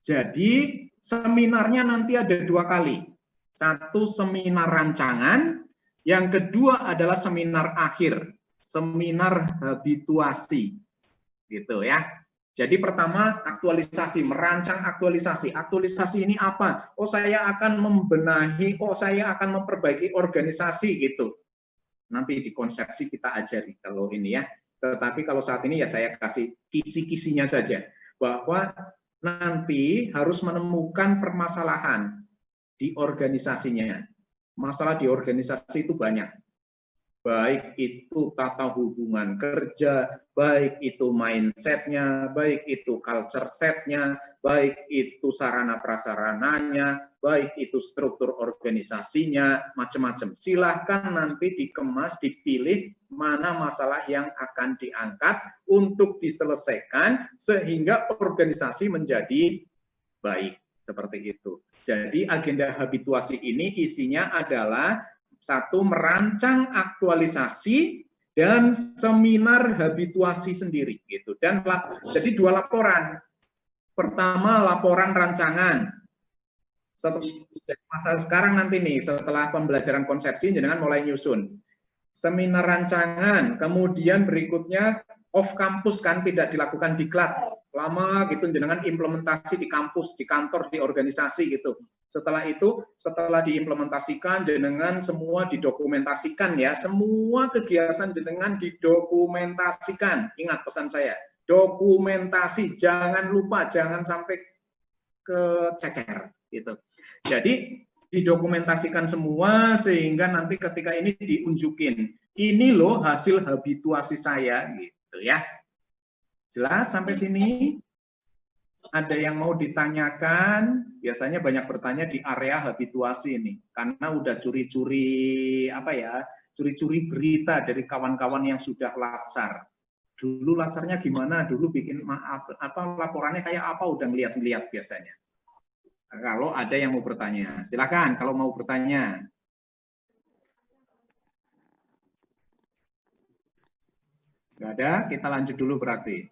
Jadi seminarnya nanti ada 2 kali. 1 seminar rancangan, yang kedua adalah seminar akhir, seminar habituasi. Gitu ya. Jadi pertama aktualisasi, merancang aktualisasi. Aktualisasi ini apa? Oh saya akan membenahi, oh saya akan memperbaiki organisasi gitu. Nanti di konsepsi kita ajari kalau ini ya. Tetapi kalau saat ini ya saya kasih kisi-kisinya saja. Bahwa nanti harus menemukan permasalahan di organisasinya. Masalah di organisasi itu banyak. Baik itu tata hubungan kerja, baik itu mindset-nya, baik itu culture set-nya, baik itu sarana prasarananya, baik itu struktur organisasinya, macam-macam. Silahkan nanti dikemas, dipilih mana masalah yang akan diangkat untuk diselesaikan sehingga organisasi menjadi baik. Seperti itu. Jadi agenda habituasi ini isinya adalah 1 merancang aktualisasi dan seminar habituasi sendiri gitu. Dan jadi 2 laporan. Pertama laporan rancangan. Masa sekarang nanti nih setelah pembelajaran konsepsi jenengan mulai nyusun. Seminar rancangan, kemudian berikutnya off kampus kan tidak dilakukan diklat. Lama gitu jenengan implementasi di kampus, di kantor, di organisasi gitu. Setelah itu, setelah diimplementasikan, jenengan semua didokumentasikan ya. Semua kegiatan jenengan didokumentasikan. Ingat pesan saya, dokumentasi, jangan lupa, jangan sampai kececer gitu. Jadi didokumentasikan semua sehingga nanti ketika ini diunjukin. Ini loh hasil habituasi saya gitu ya. Jelas sampai sini? Ada yang mau ditanyakan? Biasanya banyak bertanya di area habituasi ini karena udah curi-curi apa ya? Curi-curi berita dari kawan-kawan yang sudah latsar. Dulu latsarnya gimana? Dulu bikin laporannya kayak apa? Udah ngeliat-ngeliat biasanya. Kalau ada yang mau bertanya, silakan kalau mau bertanya. Nggak ada, kita lanjut dulu berarti.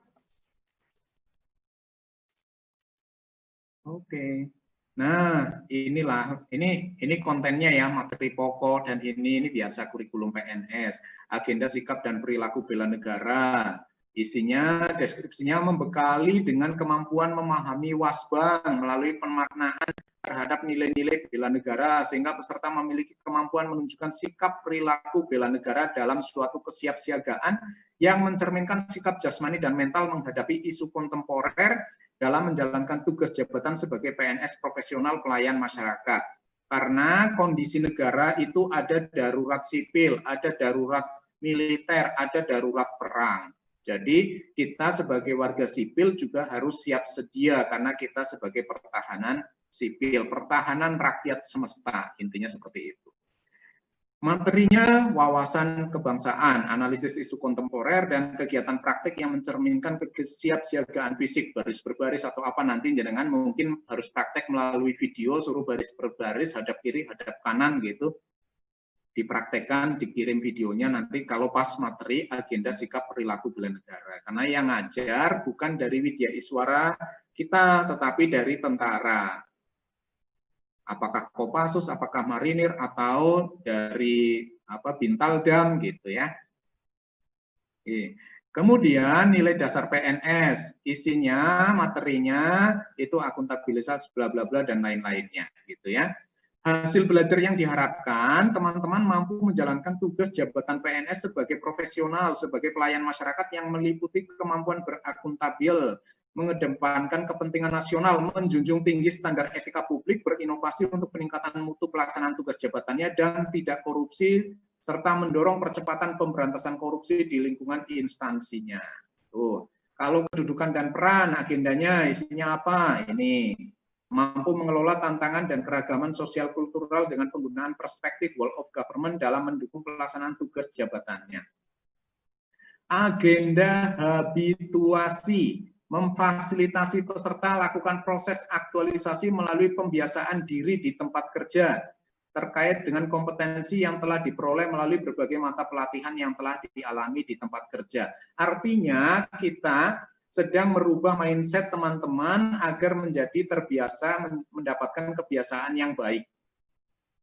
Oke. Nah, inilah ini kontennya ya, materi pokok dan ini biasa kurikulum PNS, agenda sikap dan perilaku bela negara. Isinya, deskripsinya membekali dengan kemampuan memahami wasbang melalui pemaknaan terhadap nilai-nilai bela negara, sehingga peserta memiliki kemampuan menunjukkan sikap perilaku bela negara dalam suatu kesiapsiagaan yang mencerminkan sikap jasmani dan mental menghadapi isu kontemporer dalam menjalankan tugas jabatan sebagai PNS profesional pelayan masyarakat. Karena kondisi negara itu ada darurat sipil, ada darurat militer, ada darurat perang. Jadi kita sebagai warga sipil juga harus siap sedia karena kita sebagai pertahanan sipil, pertahanan rakyat semesta, intinya seperti itu. Materinya wawasan kebangsaan, analisis isu kontemporer, dan kegiatan praktik yang mencerminkan kesiapsiagaan fisik, baris berbaris atau apa nanti jenengan mungkin harus praktek melalui video, suruh baris berbaris, hadap kiri, hadap kanan gitu. Dipraktekkan, dikirim videonya nanti kalau pas materi agenda sikap perilaku bela negara. Karena yang ngajar bukan dari Widya Iswara kita, tetapi dari tentara. Apakah Kopassus, apakah Marinir, atau dari Bintaldam gitu ya. Oke. Kemudian nilai dasar PNS, isinya, materinya itu akuntabilitas bla bla bla dan lain-lainnya gitu ya. Hasil belajar yang diharapkan, teman-teman mampu menjalankan tugas jabatan PNS sebagai profesional, sebagai pelayan masyarakat yang meliputi kemampuan berakuntabil, mengedepankan kepentingan nasional, menjunjung tinggi standar etika publik, berinovasi untuk peningkatan mutu pelaksanaan tugas jabatannya, dan tidak korupsi, serta mendorong percepatan pemberantasan korupsi di lingkungan instansinya. Tuh. Kalau kedudukan dan peran, agendanya isinya apa? Ini. Mampu mengelola tantangan dan keragaman sosial kultural dengan penggunaan perspektif world of government dalam mendukung pelaksanaan tugas jabatannya. Agenda habituasi, memfasilitasi peserta lakukan proses aktualisasi melalui pembiasaan diri di tempat kerja terkait dengan kompetensi yang telah diperoleh melalui berbagai mata pelatihan yang telah dialami di tempat kerja. Artinya kita sedang merubah mindset teman-teman agar menjadi terbiasa mendapatkan kebiasaan yang baik.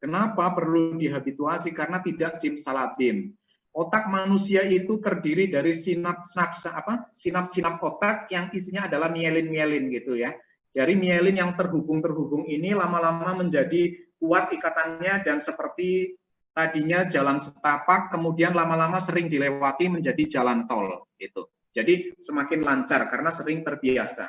Kenapa perlu dihabituasi? Karena tidak simsalabim. Otak manusia itu terdiri dari sinap-sinap otak yang isinya adalah mielin-mielin gitu ya. Dari mielin yang terhubung ini lama-lama menjadi kuat ikatannya dan seperti tadinya jalan setapak, kemudian lama-lama sering dilewati menjadi jalan tol gitu. Jadi semakin lancar karena sering terbiasa.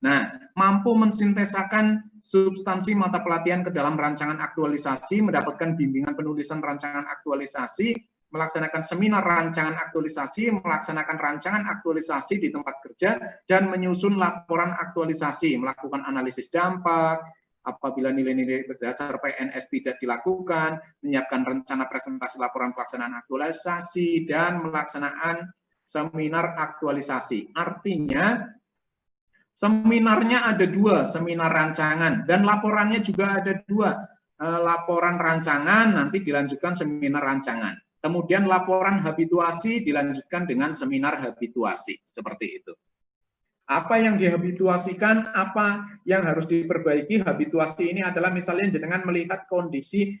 Nah, mampu mensintesakan substansi mata pelatihan ke dalam rancangan aktualisasi, mendapatkan bimbingan penulisan rancangan aktualisasi, melaksanakan seminar rancangan aktualisasi, melaksanakan rancangan aktualisasi di tempat kerja, dan menyusun laporan aktualisasi, melakukan analisis dampak, apabila nilai-nilai berdasar PNS tidak dilakukan, menyiapkan rencana presentasi laporan pelaksanaan aktualisasi, dan melaksanaan seminar aktualisasi. Artinya, seminarnya ada 2, seminar rancangan, dan laporannya juga ada 2. Laporan rancangan, nanti dilanjutkan seminar rancangan. Kemudian laporan habituasi dilanjutkan dengan seminar habituasi, seperti itu. Apa yang dihabituasikan, apa yang harus diperbaiki. Habituasi ini adalah misalnya jenengan melihat kondisi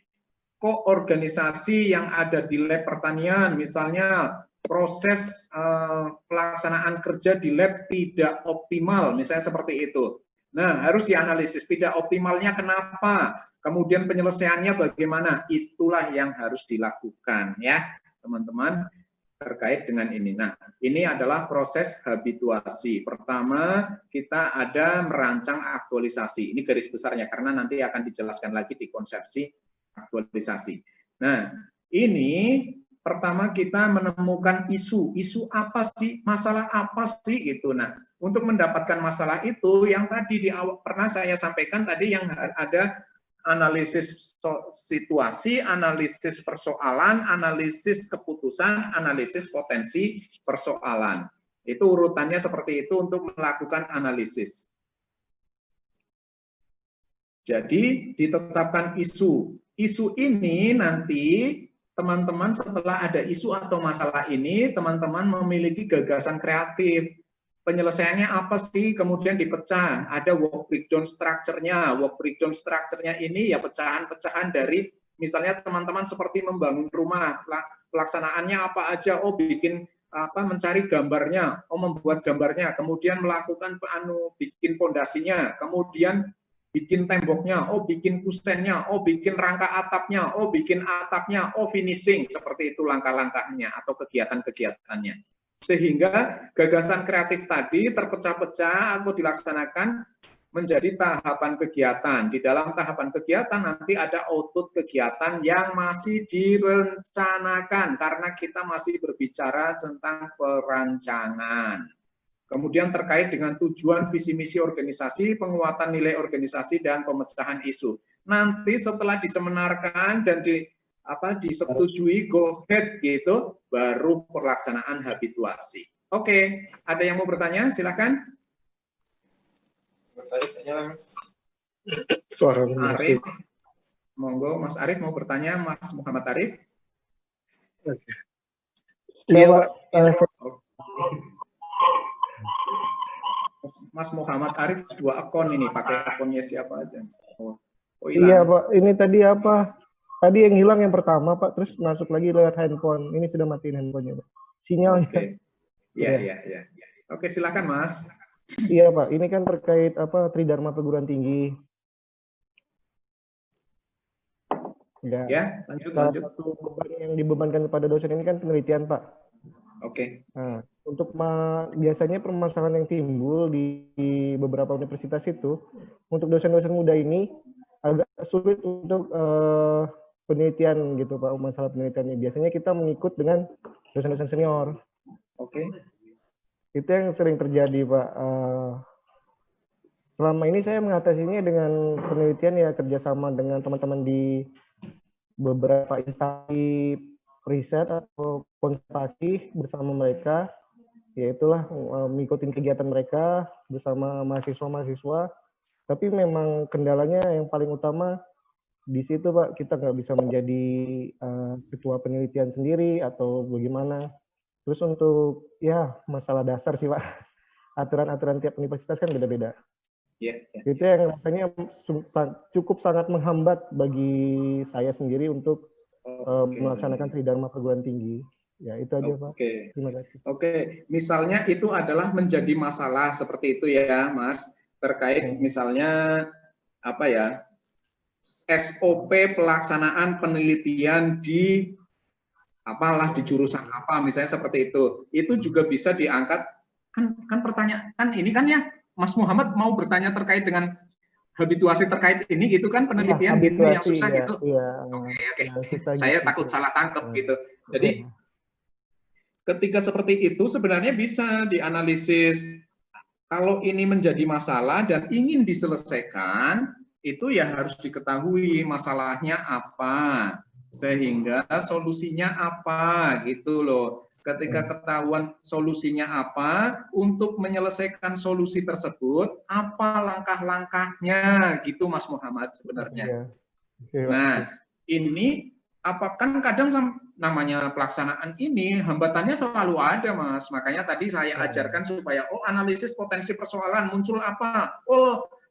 koorganisasi yang ada di lab pertanian, misalnya proses pelaksanaan kerja di lab tidak optimal, misalnya seperti itu. Nah, harus dianalisis tidak optimalnya kenapa, kemudian penyelesaiannya bagaimana, itulah yang harus dilakukan ya teman-teman terkait dengan ini. Nah, ini adalah proses habituasi. Pertama, kita ada merancang aktualisasi. Ini garis besarnya karena nanti akan dijelaskan lagi di konsepsi aktualisasi. Nah, ini pertama kita menemukan isu apa sih, masalah apa sih gitu. Nah, untuk mendapatkan masalah itu yang tadi di awal pernah saya sampaikan tadi, yang ada analisis situasi, analisis persoalan, analisis keputusan, analisis potensi persoalan. Itu urutannya seperti itu untuk melakukan analisis. Jadi ditetapkan isu. Isu ini nanti teman-teman setelah ada isu atau masalah ini, teman-teman memiliki gagasan kreatif. Penyelesaiannya apa sih? Kemudian dipecah. Ada work breakdown structure-nya. Work breakdown structure-nya ini ya pecahan-pecahan dari misalnya teman-teman seperti membangun rumah. Pelaksanaannya apa aja? Oh, bikin apa, mencari gambarnya, oh membuat gambarnya, kemudian melakukan bikin pondasinya, kemudian bikin temboknya, oh bikin kusennya, oh bikin rangka atapnya, oh bikin atapnya, oh finishing, seperti itu langkah-langkahnya atau kegiatan-kegiatannya. Sehingga gagasan kreatif tadi terpecah-pecah atau dilaksanakan menjadi tahapan kegiatan. Di dalam tahapan kegiatan nanti ada output kegiatan yang masih direncanakan karena kita masih berbicara tentang perancangan. Kemudian terkait dengan tujuan visi misi organisasi, penguatan nilai organisasi dan pemecahan isu. Nanti setelah diseminarkan dan disetujui go ahead gitu, baru pelaksanaan habituasi. Oke, ada yang mau bertanya? Silakan. Mas Arif tanya, Mas. Suara Arif. Monggo, Mas Arif mau bertanya, Mas Muhammad Arif. Oke. Iya, Pak. Mas Muhammad Arif 2 akun ini, pakai akunnya siapa aja? Oh, iya Pak, ini tadi apa? Tadi yang hilang yang pertama Pak, terus masuk lagi lewat handphone. Ini sudah matiin handphonenya Pak. Sinyalnya. Oke. Iya. Oke, silakan Mas. Iya Pak, ini kan terkait apa Tridharma perguruan tinggi. Ya, lanjut. Satu beban yang dibebankan kepada dosen ini kan penelitian Pak. Oke. Nah, untuk biasanya permasalahan yang timbul di beberapa universitas itu, untuk dosen-dosen muda ini agak sulit untuk penelitian gitu Pak, masalah penelitiannya. Biasanya kita mengikut dengan dosen-dosen senior. Oke. Itu yang sering terjadi Pak. Selama ini saya mengatasinya dengan penelitian ya kerjasama dengan teman-teman di beberapa instansi riset atau konservasi bersama mereka, yaitulah mengikuti kegiatan mereka bersama mahasiswa-mahasiswa. Tapi memang kendalanya yang paling utama di situ Pak, kita nggak bisa menjadi ketua penelitian sendiri atau bagaimana. Terus untuk ya masalah dasar sih Pak, aturan-aturan tiap universitas kan beda-beda. Itu yang rasanya cukup sangat menghambat bagi saya sendiri untuk melaksanakan Tridharma perguruan tinggi. Ya, itu aja Pak. Terima kasih. Oke, misalnya itu adalah menjadi masalah seperti itu ya, Mas, terkait misalnya apa ya? SOP pelaksanaan penelitian di apalah di jurusan apa misalnya seperti itu. Itu juga bisa diangkat kan pertanyaan kan ini kan ya Mas Muhammad mau bertanya terkait dengan habituasi terkait ini gitu kan penelitian gitu yang susah gitu. Oke. Saya takut salah tangkap gitu. Jadi ketika seperti itu sebenarnya bisa dianalisis. Kalau ini menjadi masalah dan ingin diselesaikan, itu ya harus diketahui masalahnya apa, sehingga solusinya apa gitu loh. Ketika ketahuan solusinya apa, untuk menyelesaikan solusi tersebut, apa langkah-langkahnya gitu Mas Muhammad sebenarnya. Nah, ini apakah kadang namanya pelaksanaan ini hambatannya selalu ada, Mas. Makanya tadi saya ajarkan supaya analisis potensi persoalan muncul apa?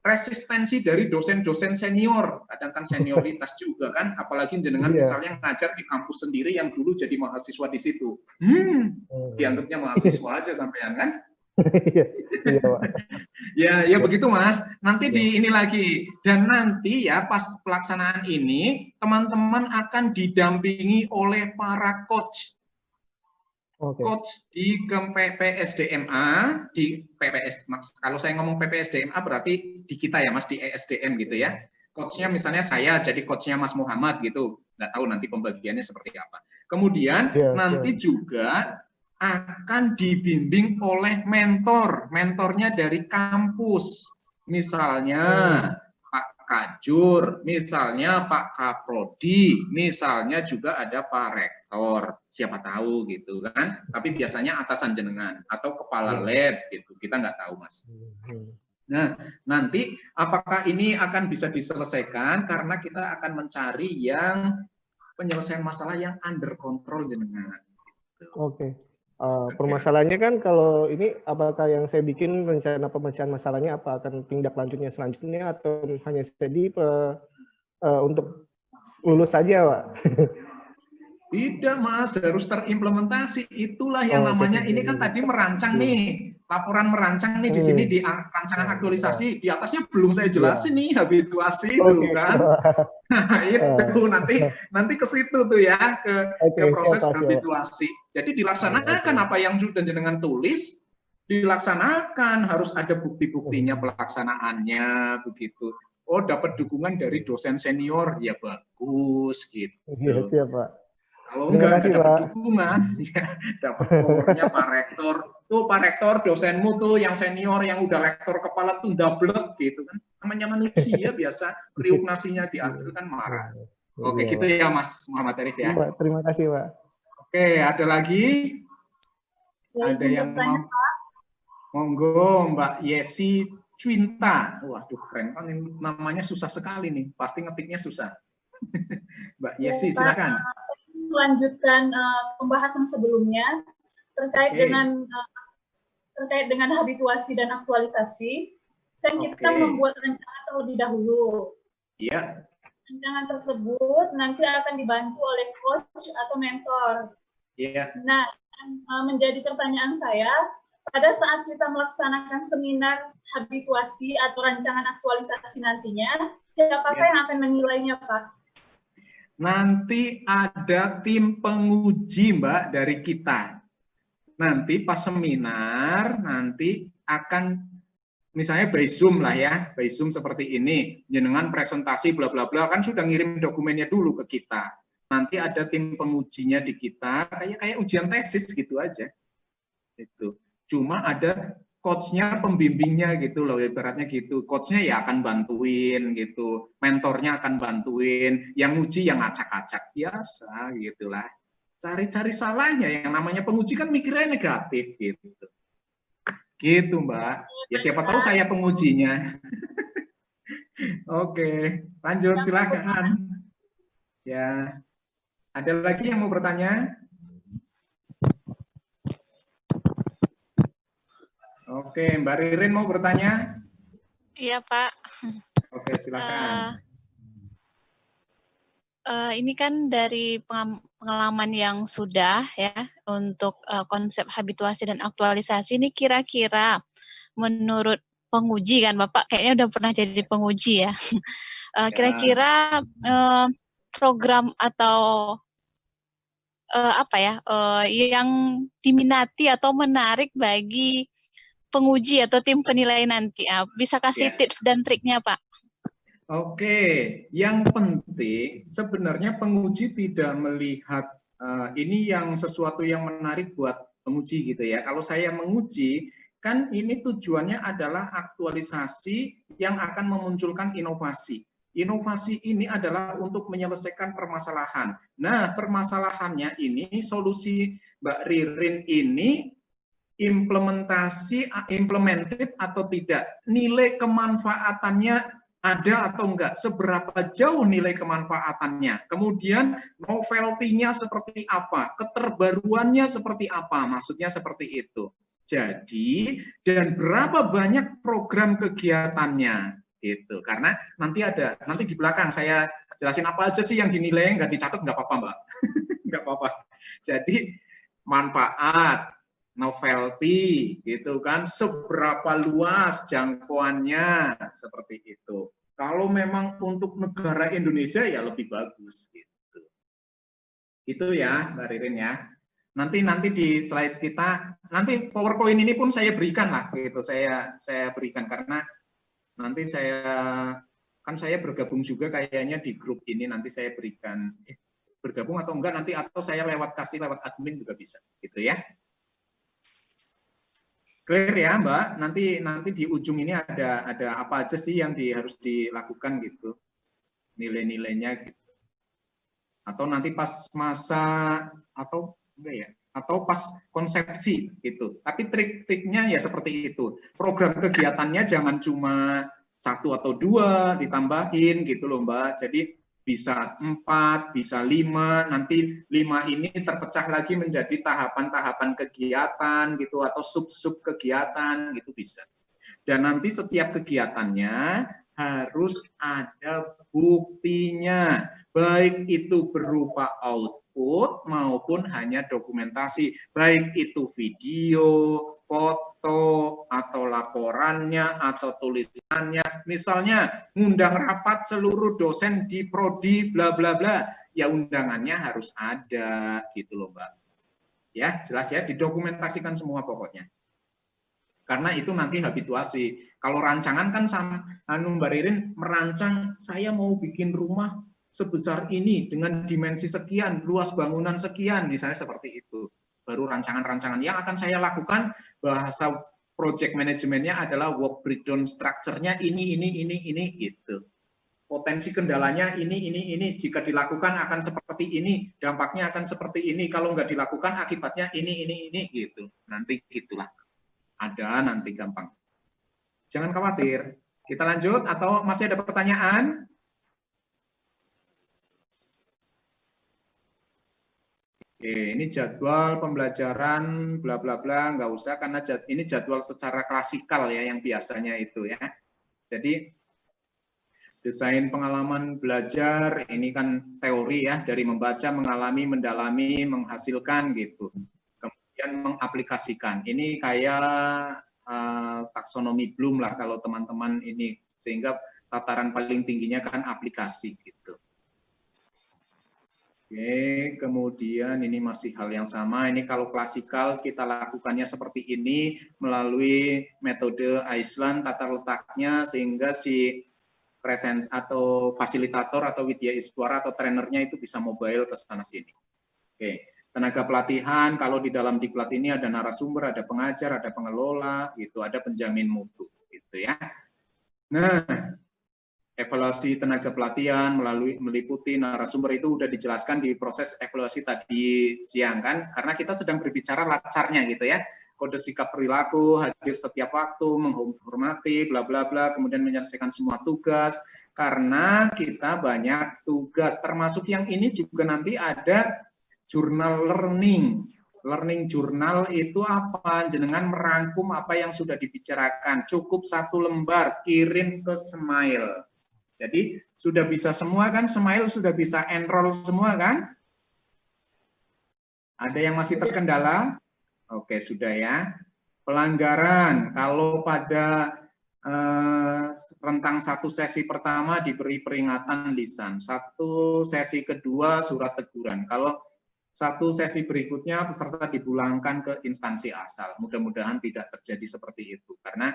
Resistensi dari dosen-dosen senior. Kadang kan senioritas juga kan, apalagi jenengan misalnya ngajar di kampus sendiri yang dulu jadi mahasiswa di situ. Dianggapnya mahasiswa aja sampean kan? Ya begitu, Mas. Nanti di ini lagi, dan nanti ya pas pelaksanaan ini teman-teman akan didampingi oleh para coach. Coach di PPSDMA, di PPS. Kalau saya ngomong PPSDMA berarti di kita ya, Mas, di ESDM gitu ya. Coachnya misalnya saya jadi coachnya Mas Muhammad gitu. Nggak tahu nanti pembagiannya seperti apa. Kemudian nanti juga akan dibimbing oleh mentornya dari kampus, misalnya Pak Kajur, misalnya Pak Kaprodi, misalnya juga ada Pak Rektor, siapa tahu gitu kan, tapi biasanya atasan jenengan atau kepala lab gitu, kita nggak tahu, Mas. Nah, nanti apakah ini akan bisa diselesaikan karena kita akan mencari yang penyelesaian masalah yang under control jenengan. Gitu. Permasalahannya kan kalau ini apakah yang saya bikin rencana pemecahan masalahnya apa akan tindak lanjutnya selanjutnya atau hanya jadi untuk lulus saja, Pak? Tidak, Mas, harus terimplementasi. Itulah yang namanya ini kan tadi merancang nih, laporan merancang nih di sini di rancangan aktualisasi. Di atasnya belum saya jelasin nih habituasi itu kan. Nah, itu nanti ke situ tuh ya ke proses habituasi. Jadi dilaksanakan apa yang sudah jenengan tulis, dilaksanakan, harus ada bukti-buktinya pelaksanaannya begitu. Oh, dapat dukungan dari dosen senior, ya bagus gitu. Iya, siap, Pak. Kalau enggak dapat dukungan, ya dapat powernya Pak Rektor. Tuh Pak Rektor, dosenmu tuh yang senior, yang udah rektor kepala tuh ndablek gitu kan. Namanya manusia biasa, kriuk nasinya diambil kan marah. Oke, gitu ya Mas Muhammad Arif ya. Terima kasih, Pak. Oke, ada lagi? Ada yang mau? Monggo, Mbak Yesi Cinta. Waduh, keren kan, namanya susah sekali nih. Pasti ngetiknya susah. Mbak Yesi, silakan. Melanjutkan pembahasan sebelumnya terkait dengan habituasi dan aktualisasi, kan kita membuat rencana terlebih dahulu. Iya. Rancangan tersebut nanti akan dibantu oleh coach atau mentor. Iya. Nah, menjadi pertanyaan saya, pada saat kita melaksanakan seminar habituasi atau rancangan aktualisasi nantinya, siapakah yang akan menilainya, Pak? Nanti ada tim penguji, Mbak, dari kita. Nanti pas seminar, nanti akan misalnya by Zoom lah ya, by Zoom seperti ini, jenengan presentasi bla bla bla, kan sudah ngirim dokumennya dulu ke kita. Nanti ada tim pengujinya di kita, kayak ujian tesis gitu aja. Itu. Cuma ada coach-nya, pembimbingnya gitu loh, ibaratnya gitu. Coach-nya ya akan bantuin gitu, mentornya akan bantuin, yang uji yang acak-acak biasa gitulah. Cari-cari salahnya, yang namanya penguji kan mikirnya negatif gitu. Gitu, Mbak. Ya siapa tahu saya pengujinya. Oke, lanjut silakan. Ya. Ada lagi yang mau bertanya? Oke, Mbak Ririn mau bertanya? Iya, Pak. Oke, silakan. Ini kan dari pengalaman yang sudah ya untuk konsep habituasi dan aktualisasi, ini kira-kira menurut penguji kan Bapak kayaknya udah pernah jadi penguji ya. Kira-kira program atau yang diminati atau menarik bagi penguji atau tim penilai nanti, bisa kasih tips dan triknya, Pak? Oke, yang penting sebenarnya penguji tidak melihat ini yang sesuatu yang menarik buat penguji gitu ya. Kalau saya menguji, kan ini tujuannya adalah aktualisasi yang akan memunculkan inovasi. Inovasi ini adalah untuk menyelesaikan permasalahan. Nah, permasalahannya ini, solusi Mbak Ririn ini implemented atau tidak, nilai kemanfaatannya ada atau enggak, seberapa jauh nilai kemanfaatannya, kemudian novelty-nya seperti apa, keterbaruannya seperti apa, maksudnya seperti itu. Jadi, dan berapa banyak program kegiatannya, gitu. Karena nanti di belakang saya jelasin apa aja sih yang dinilai, nggak dicatat nggak apa-apa, Mbak. Nggak apa-apa. Jadi, manfaat, novelty, gitu kan, seberapa luas jangkauannya, seperti itu. Kalau memang untuk negara Indonesia ya lebih bagus, gitu. Itu ya, Mbak Ririn ya. Nanti di slide kita, nanti PowerPoint ini pun saya berikan lah, gitu. Saya berikan karena nanti saya bergabung juga kayaknya di grup ini, nanti saya berikan bergabung atau enggak nanti, atau saya kasih lewat admin juga bisa, gitu ya. Clear ya Mbak, nanti di ujung ini ada apa aja sih yang harus dilakukan gitu, nilai-nilainya gitu. Atau nanti pas masa atau enggak ya, atau pas konsepsi gitu. Tapi trik-triknya ya seperti itu. Program kegiatannya jangan cuma 1 atau 2 ditambahin gitu loh Mbak. Jadi bisa 4, bisa 5, nanti 5 ini terpecah lagi menjadi tahapan-tahapan kegiatan gitu, atau sub-sub kegiatan gitu bisa. Dan nanti setiap kegiatannya harus ada buktinya, baik itu berupa output maupun hanya dokumentasi, baik itu video, foto, atau laporannya, atau tulisannya. Misalnya, ngundang rapat seluruh dosen di prodi, bla bla bla. Ya undangannya harus ada, gitu loh Mbak. Ya, jelas ya, didokumentasikan semua pokoknya. Karena itu nanti habituasi. Kalau rancangan kan Mbak Ririn merancang, saya mau bikin rumah sebesar ini, dengan dimensi sekian, luas bangunan sekian, misalnya seperti itu. Baru rancangan-rancangan yang akan saya lakukan, bahasa project manajemennya adalah work breakdown structure-nya ini gitu. Potensi kendalanya ini, jika dilakukan akan seperti ini, dampaknya akan seperti ini, kalau nggak dilakukan akibatnya ini gitu. Nanti gitulah. Ada nanti gampang. Jangan khawatir. Kita lanjut atau masih ada pertanyaan? Oke, ini jadwal pembelajaran bla bla bla, nggak usah karena ini jadwal secara klasikal ya yang biasanya itu ya. Jadi desain pengalaman belajar ini kan teori ya, dari membaca, mengalami, mendalami, menghasilkan gitu. Kemudian mengaplikasikan. Ini kayak taksonomi Bloom lah kalau teman-teman ini, sehingga tataran paling tingginya kan aplikasi gitu. Oke, kemudian ini masih hal yang sama. Ini kalau klasikal kita lakukannya seperti ini melalui metode Iceland, tata letaknya sehingga si present atau fasilitator atau widya iswara atau trainernya itu bisa mobile ke sana sini. Oke, tenaga pelatihan kalau di dalam diklat ini ada narasumber, ada pengajar, ada pengelola, gitu, ada penjamin mutu, gitu ya. Nah, evaluasi tenaga pelatihan meliputi narasumber itu udah dijelaskan di proses evaluasi tadi siang kan, karena kita sedang berbicara latsarnya gitu ya, kode sikap perilaku, hadir setiap waktu, menghormati, bla bla bla, kemudian menyelesaikan semua tugas, karena kita banyak tugas, termasuk yang ini juga nanti ada jurnal learning. Learning journal itu apa? Jenengan merangkum apa yang sudah dibicarakan, cukup 1 lembar, kirim ke Smile. Jadi sudah bisa semua kan, Smile sudah bisa enroll semua kan? Ada yang masih terkendala? Oke, sudah ya. Pelanggaran, kalau pada rentang 1 sesi pertama diberi peringatan lisan, 1 sesi kedua surat teguran. Kalau 1 sesi berikutnya peserta dipulangkan ke instansi asal. Mudah-mudahan tidak terjadi seperti itu, karena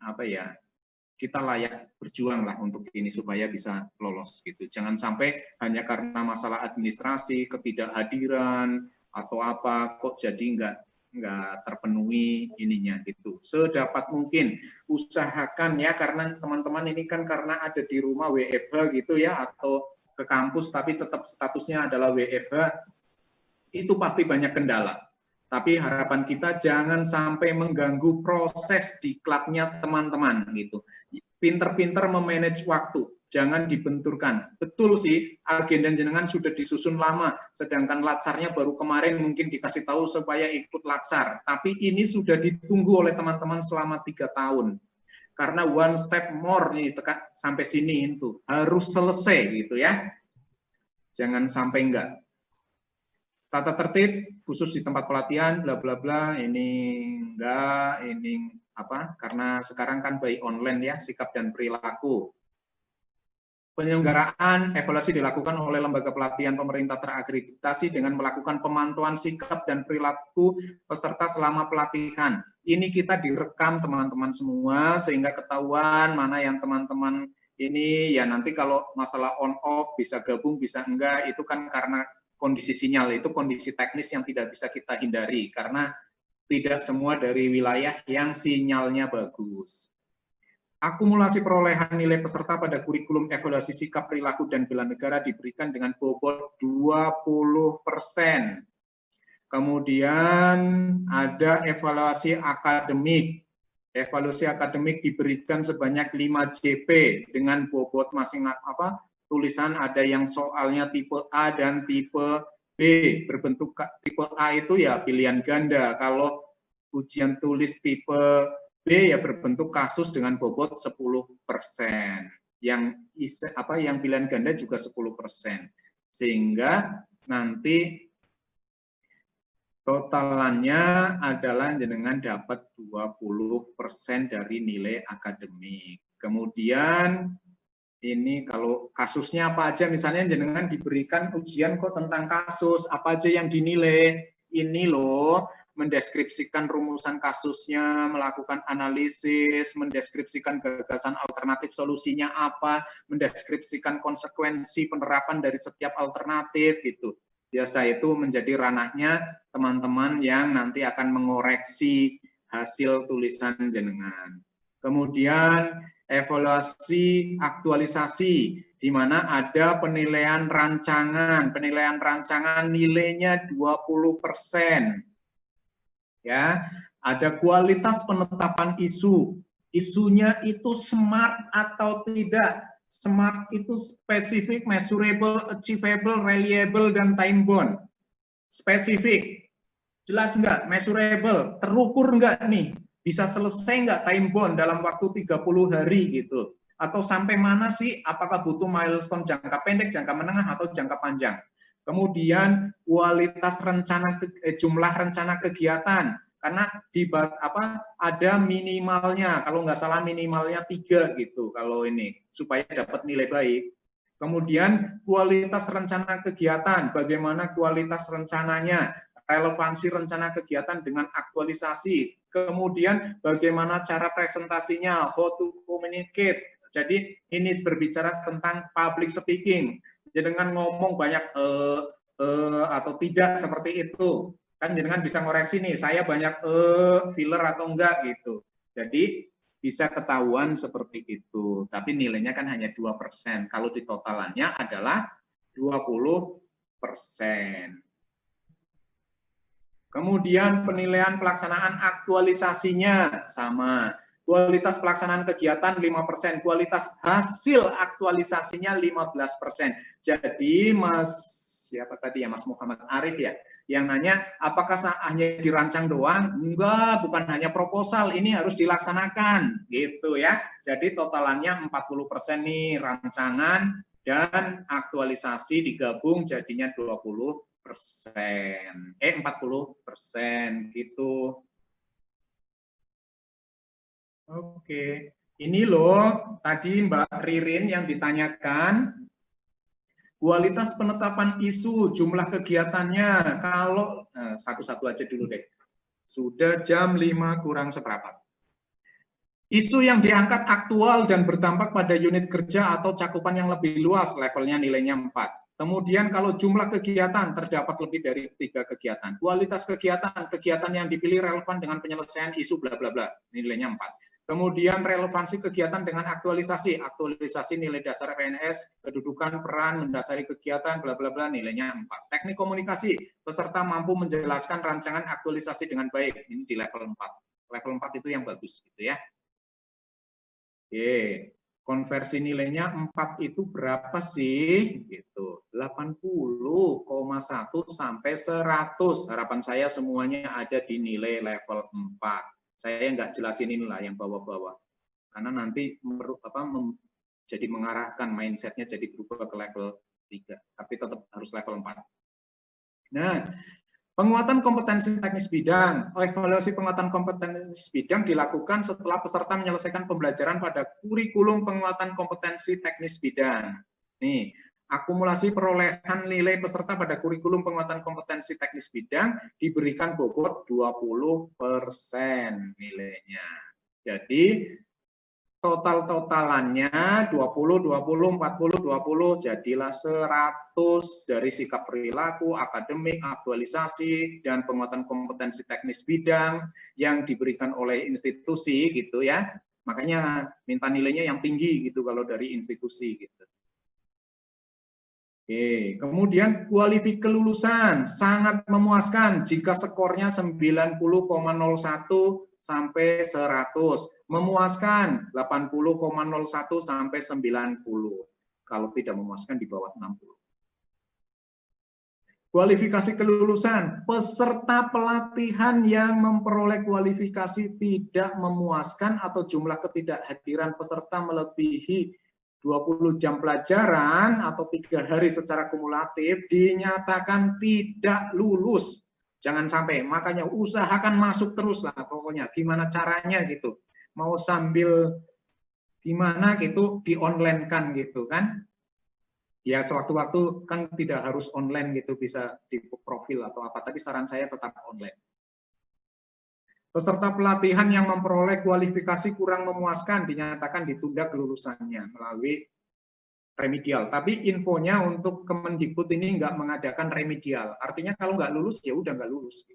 apa ya? Kita layak berjuang lah untuk ini supaya bisa lolos gitu. Jangan sampai hanya karena masalah administrasi, ketidakhadiran atau apa kok jadi nggak terpenuhi ininya gitu. Sedapat mungkin usahakan ya, karena teman-teman ini kan karena ada di rumah WFH gitu ya, atau ke kampus tapi tetap statusnya adalah WFH, itu pasti banyak kendala. Tapi harapan kita jangan sampai mengganggu proses diklatnya teman-teman gitu. pinter-pinter memanage waktu, jangan dibenturkan. Betul sih, agenda jenengan sudah disusun lama, sedangkan latsarnya baru kemarin mungkin dikasih tahu supaya ikut latsar. Tapi ini sudah ditunggu oleh teman-teman selama 3 tahun. Karena one step more nih, tekan sampai sini itu harus selesai gitu ya. Jangan sampai enggak. Tata tertib khusus di tempat pelatihan, bla bla bla, ini enggak, ini apa? Karena sekarang kan by online ya, sikap dan perilaku. Penyelenggaraan evaluasi dilakukan oleh lembaga pelatihan pemerintah terakreditasi dengan melakukan pemantauan sikap dan perilaku peserta selama pelatihan. Ini kita direkam teman-teman semua sehingga ketahuan mana yang teman-teman ini ya nanti kalau masalah on off bisa gabung bisa enggak itu kan karena kondisi sinyal, itu kondisi teknis yang tidak bisa kita hindari karena tidak semua dari wilayah yang sinyalnya bagus. Akumulasi perolehan nilai peserta pada kurikulum evaluasi sikap perilaku dan bela negara diberikan dengan bobot 20%. Kemudian ada evaluasi akademik. Evaluasi akademik diberikan sebanyak 5 JP dengan bobot masing-masing tulisan ada yang soalnya tipe A dan tipe B. Berbentuk tipe A itu ya pilihan ganda. Kalau ujian tulis tipe B ya berbentuk kasus dengan bobot 10%. Yang pilihan ganda juga 10%. Sehingga nanti totalannya adalah jenengan dapat 20% dari nilai akademik. Kemudian ini kalau kasusnya apa aja, misalnya jenengan diberikan ujian kok tentang kasus, apa aja yang dinilai, ini loh, mendeskripsikan rumusan kasusnya, melakukan analisis, mendeskripsikan gagasan alternatif solusinya apa, mendeskripsikan konsekuensi penerapan dari setiap alternatif gitu. Biasa itu menjadi ranahnya teman-teman yang nanti akan mengoreksi hasil tulisan jenengan. Kemudian evaluasi aktualisasi, di mana ada penilaian rancangan. Penilaian rancangan nilainya 20%. Ya, ada kualitas penetapan isu. Isunya itu smart atau tidak. Smart itu spesifik, measurable, achievable, reliable, dan time bound. Spesifik, jelas enggak? Measurable, terukur enggak nih? Bisa selesai enggak time bound dalam waktu 30 hari gitu? Atau sampai mana sih? Apakah butuh milestone jangka pendek, jangka menengah, atau jangka panjang? Kemudian kualitas jumlah rencana kegiatan, karena ada minimalnya, kalau nggak salah minimalnya 3 gitu kalau ini supaya dapat nilai baik. Kemudian kualitas rencana kegiatan, bagaimana kualitas rencananya, relevansi rencana kegiatan dengan aktualisasi. Kemudian bagaimana cara presentasinya, how to communicate. Jadi ini berbicara tentang public speaking. Jangan ngomong banyak atau tidak seperti itu. Kan jangan bisa ngoreksi nih, saya banyak filler atau enggak gitu. Jadi bisa ketahuan seperti itu. Tapi nilainya kan hanya 2%. Kalau di totalannya adalah 20%. Kemudian penilaian pelaksanaan aktualisasinya sama. Kualitas pelaksanaan kegiatan 5%, kualitas hasil aktualisasinya 15%. Jadi siapa tadi ya, Mas Muhammad Arif ya, yang nanya apakah hanya dirancang doang? Enggak, bukan hanya proposal, ini harus dilaksanakan gitu ya. Jadi totalannya 40% nih rancangan dan aktualisasi digabung jadinya 40% gitu. Oke, ini loh tadi Mbak Ririn yang ditanyakan kualitas penetapan isu, jumlah kegiatannya. Kalau satu-satu aja dulu deh. Sudah jam 5 kurang seperempat. Isu yang diangkat aktual dan berdampak pada unit kerja atau cakupan yang lebih luas, levelnya nilainya 4. Kemudian kalau jumlah kegiatan terdapat lebih dari 3 kegiatan. Kualitas kegiatan yang dipilih relevan dengan penyelesaian isu bla bla bla, nilainya 4. Kemudian relevansi kegiatan dengan aktualisasi nilai dasar PNS, kedudukan, peran, mendasari kegiatan, bla bla bla, nilainya 4. Teknik komunikasi, peserta mampu menjelaskan rancangan aktualisasi dengan baik, ini di level 4. Level 4 itu yang bagus gitu ya. Oke, konversi nilainya 4 itu berapa sih? Gitu. 80,1 sampai 100. Harapan saya semuanya ada di nilai level 4. Saya nggak jelasin inilah yang bawah-bawah. Karena nanti jadi mengarahkan mindsetnya jadi berubah ke level 3. Tapi tetap harus level 4. Nah, penguatan kompetensi teknis bidang. Evaluasi penguatan kompetensi bidang dilakukan setelah peserta menyelesaikan pembelajaran pada kurikulum penguatan kompetensi teknis bidang. Nih, akumulasi perolehan nilai peserta pada kurikulum penguatan kompetensi teknis bidang diberikan bobot 20% nilainya. Jadi total-totalannya 20, 20, 40, 20, jadilah 100 dari sikap perilaku, akademik, aktualisasi, dan penguatan kompetensi teknis bidang yang diberikan oleh institusi gitu ya. Makanya minta nilainya yang tinggi gitu kalau dari institusi gitu. Oke, kemudian kualifikasi kelulusan sangat memuaskan jika skornya 90,01 sampai 100. Memuaskan 80,01 sampai 90. Kalau tidak memuaskan di bawah 60. Kualifikasi kelulusan, peserta pelatihan yang memperoleh kualifikasi tidak memuaskan atau jumlah ketidakhadiran peserta melebihi 20 jam pelajaran atau 3 hari secara kumulatif dinyatakan tidak lulus. Jangan sampai, makanya usahakan masuk terus lah pokoknya. Gimana caranya gitu. Mau sambil gimana gitu di online kan gitu kan. Ya sewaktu-waktu kan tidak harus online gitu, bisa di profil atau apa, tapi saran saya tetap online. Peserta pelatihan yang memperoleh kualifikasi kurang memuaskan dinyatakan ditunda kelulusannya melalui remedial. Tapi infonya untuk Kemendikbud ini nggak mengadakan remedial. Artinya kalau nggak lulus ya udah nggak lulus.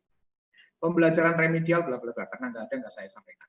Pembelajaran remedial bla bla bla karena nggak ada nggak saya sampaikan.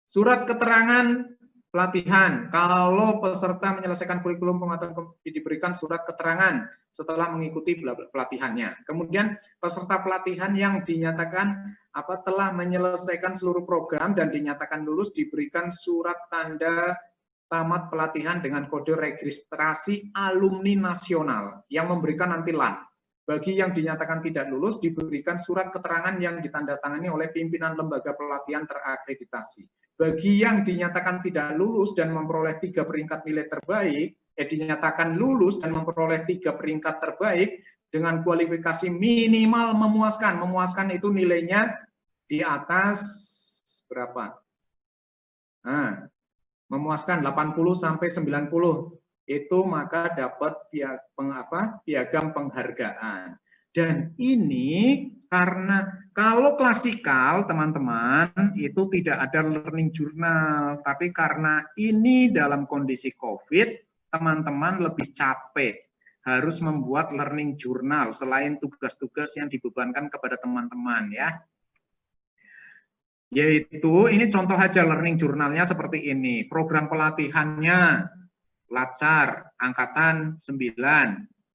Surat keterangan pelatihan. Kalau peserta menyelesaikan kurikulum penguatan diberikan surat keterangan setelah mengikuti pelatihannya. Kemudian peserta pelatihan yang dinyatakan telah menyelesaikan seluruh program dan dinyatakan lulus diberikan surat tanda tamat pelatihan dengan kode registrasi alumni nasional yang memberikan nanti LAN. Bagi yang dinyatakan tidak lulus diberikan surat keterangan yang ditandatangani oleh pimpinan lembaga pelatihan terakreditasi. Bagi yang dinyatakan tidak lulus dan memperoleh 3 peringkat nilai terbaik, dinyatakan lulus dan memperoleh 3 peringkat terbaik dengan kualifikasi minimal memuaskan. Memuaskan itu nilainya di atas berapa? Nah, memuaskan 80 sampai 90. Itu maka dapat piagam penghargaan. Dan ini karena kalau klasikal teman-teman itu tidak ada learning journal, tapi karena ini dalam kondisi COVID, teman-teman lebih capek harus membuat learning journal selain tugas-tugas yang dibebankan kepada teman-teman ya. Yaitu ini contoh aja learning journalnya seperti ini. Program pelatihannya Latsar angkatan 9,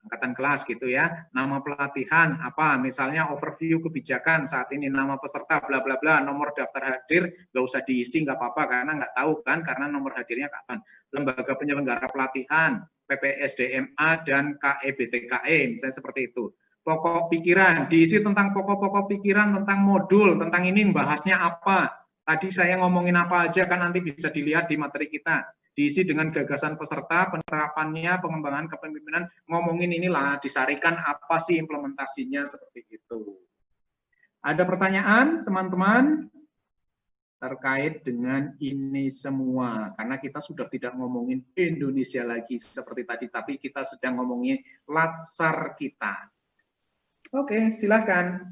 angkatan kelas gitu ya. Nama pelatihan apa? Misalnya overview kebijakan saat ini, nama peserta bla bla bla, nomor daftar hadir nggak usah diisi nggak apa-apa karena nggak tahu kan karena nomor hadirnya kapan. Lembaga penyelenggara pelatihan, PPSDMA dan KEBTKE misalnya seperti itu. Pokok pikiran diisi tentang pokok-pokok pikiran tentang modul, tentang ini bahasnya apa. Tadi saya ngomongin apa aja kan nanti bisa dilihat di materi kita. Diisi dengan gagasan peserta, penerapannya, pengembangan kepemimpinan, ngomongin inilah, disarikan apa sih implementasinya seperti itu. Ada pertanyaan teman-teman terkait dengan ini semua? Karena kita sudah tidak ngomongin Indonesia lagi seperti tadi, tapi kita sedang ngomongin Latsar kita. Oke, silakan.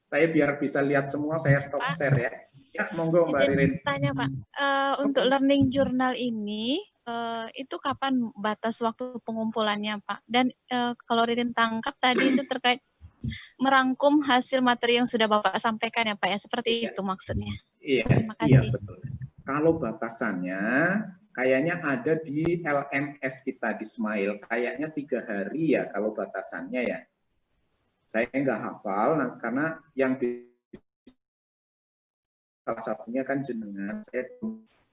Saya biar bisa lihat semua, saya stop share ya. Ya, monggo Mbak Ririn. Tanya Pak, untuk learning journal ini itu kapan batas waktu pengumpulannya Pak? Dan kalau Ririn tangkap tadi itu terkait merangkum hasil materi yang sudah Bapak sampaikan ya Pak ya, seperti itu maksudnya. Iya, Terima kasih. iya betul. Kalau batasannya kayaknya ada di LMS kita di Smile, kayaknya 3 hari ya kalau batasannya ya. Saya nggak hafal, karena yang di salah satunya kan jenengan, saya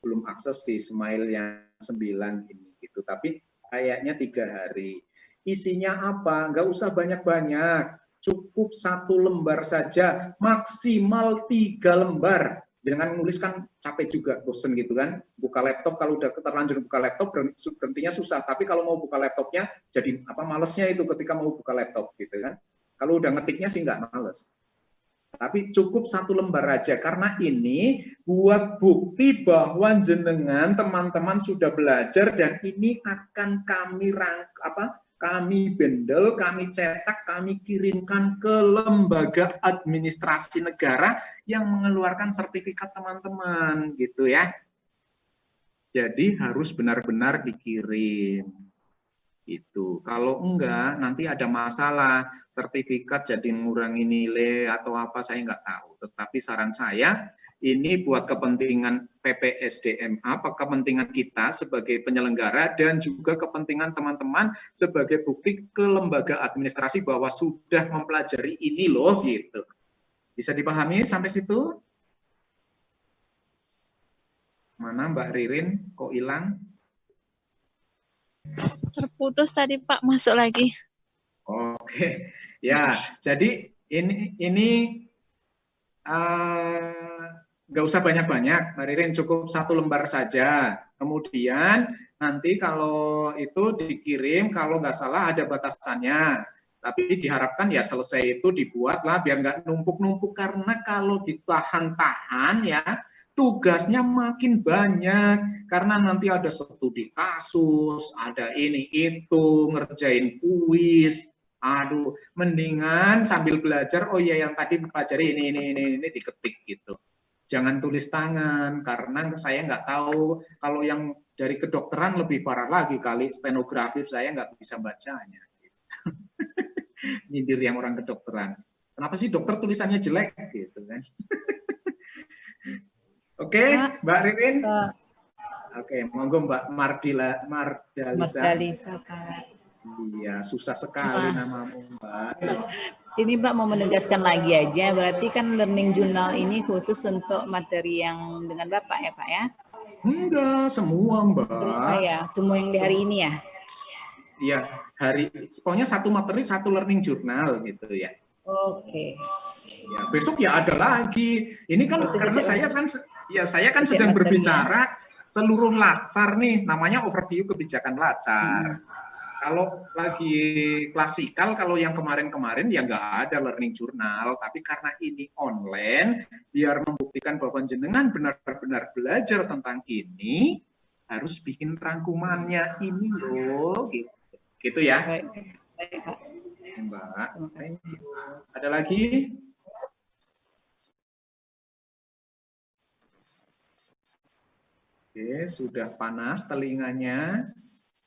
belum akses di Smile yang 9 ini gitu, tapi kayaknya 3 hari. Isinya apa? Nggak usah banyak-banyak, cukup 1 lembar saja, maksimal 3 lembar. Jangan nulis kan capek juga, bosen gitu kan. Buka laptop, kalau udah terlanjur buka laptop berhentinya susah, tapi kalau mau buka laptopnya jadi malesnya itu ketika mau buka laptop gitu kan. Kalau udah ngetiknya sih nggak males. Tapi cukup 1 lembar aja, karena ini buat bukti bahwa jenengan teman-teman sudah belajar dan ini akan kami bendel, kami cetak, kami kirimkan ke lembaga administrasi negara yang mengeluarkan sertifikat teman-teman gitu ya. Jadi harus benar-benar dikirim. Itu kalau enggak nanti ada masalah, sertifikat jadi mengurangi nilai atau apa saya nggak tahu. Tetapi saran saya ini buat kepentingan PPSDMA, kepentingan kita sebagai penyelenggara dan juga kepentingan teman-teman sebagai bukti ke lembaga administrasi bahwa sudah mempelajari ini loh gitu. Bisa dipahami sampai situ? Mana Mbak Ririn kok hilang? Terputus tadi Pak, masuk lagi. Oke, ya. Jadi ini nggak usah banyak-banyak, Mbak Ririn, cukup 1 lembar saja. Kemudian nanti kalau itu dikirim, kalau nggak salah ada batasannya. Tapi diharapkan ya selesai itu dibuatlah biar nggak numpuk-numpuk, karena kalau ditahan-tahan ya tugasnya makin banyak, karena nanti ada studi kasus, ada ini itu, ngerjain kuis. Aduh, mendingan sambil belajar, oh iya yang tadi pelajari ini diketik gitu. Jangan tulis tangan, karena saya nggak tahu, kalau yang dari kedokteran lebih parah lagi kali, stenografi saya nggak bisa bacanya. Nyindir yang orang kedokteran. Kenapa sih dokter tulisannya jelek gitu kan? Oke, Mbak Ririn. Oke, monggo Mbak Mardalisa. Mardalisa, Pak. Iya, susah sekali namamu, Mbak. Ini Mbak mau menegaskan lagi aja, berarti kan learning journal ini khusus untuk materi yang dengan Bapak ya Pak ya? Enggak, semua Mbak. Semua ya, semua yang di hari ini ya? Iya, pokoknya 1 materi 1 learning journal gitu ya. Oke. Ya, besok ya ada lagi. Ini kan karena saya kan sedang berbicara seluruh Latsar nih, namanya overview kebijakan Latsar. Kalau lagi klasikal, kalau yang kemarin-kemarin ya nggak ada learning journal, tapi karena ini online, biar membuktikan bahwa jenengan benar-benar belajar tentang ini, harus bikin rangkumannya ini loh, gitu ya. Mbak, ada lagi? Oke, sudah panas telinganya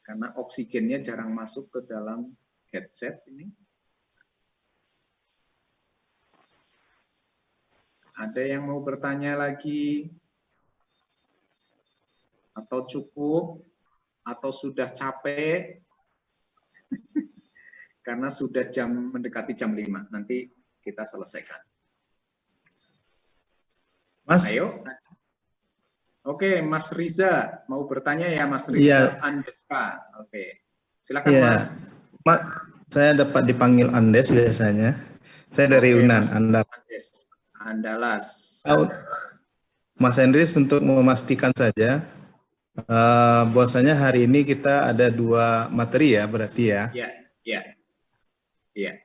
karena oksigennya jarang masuk ke dalam headset ini. Ada yang mau bertanya lagi? Atau cukup? Atau sudah capek? Karena sudah mendekati jam 5. Nanti kita selesaikan. Mas. Ayo. Oke, Mas Riza mau bertanya ya, Mas Riza. Iya. Andeska. Oke, silakan Iya. Mas. Saya dapat dipanggil Andes biasanya. Saya dari Unan, Andalas. Mas Hendris, untuk memastikan saja, bahwasanya hari ini kita ada 2 materi ya, berarti ya. Iya.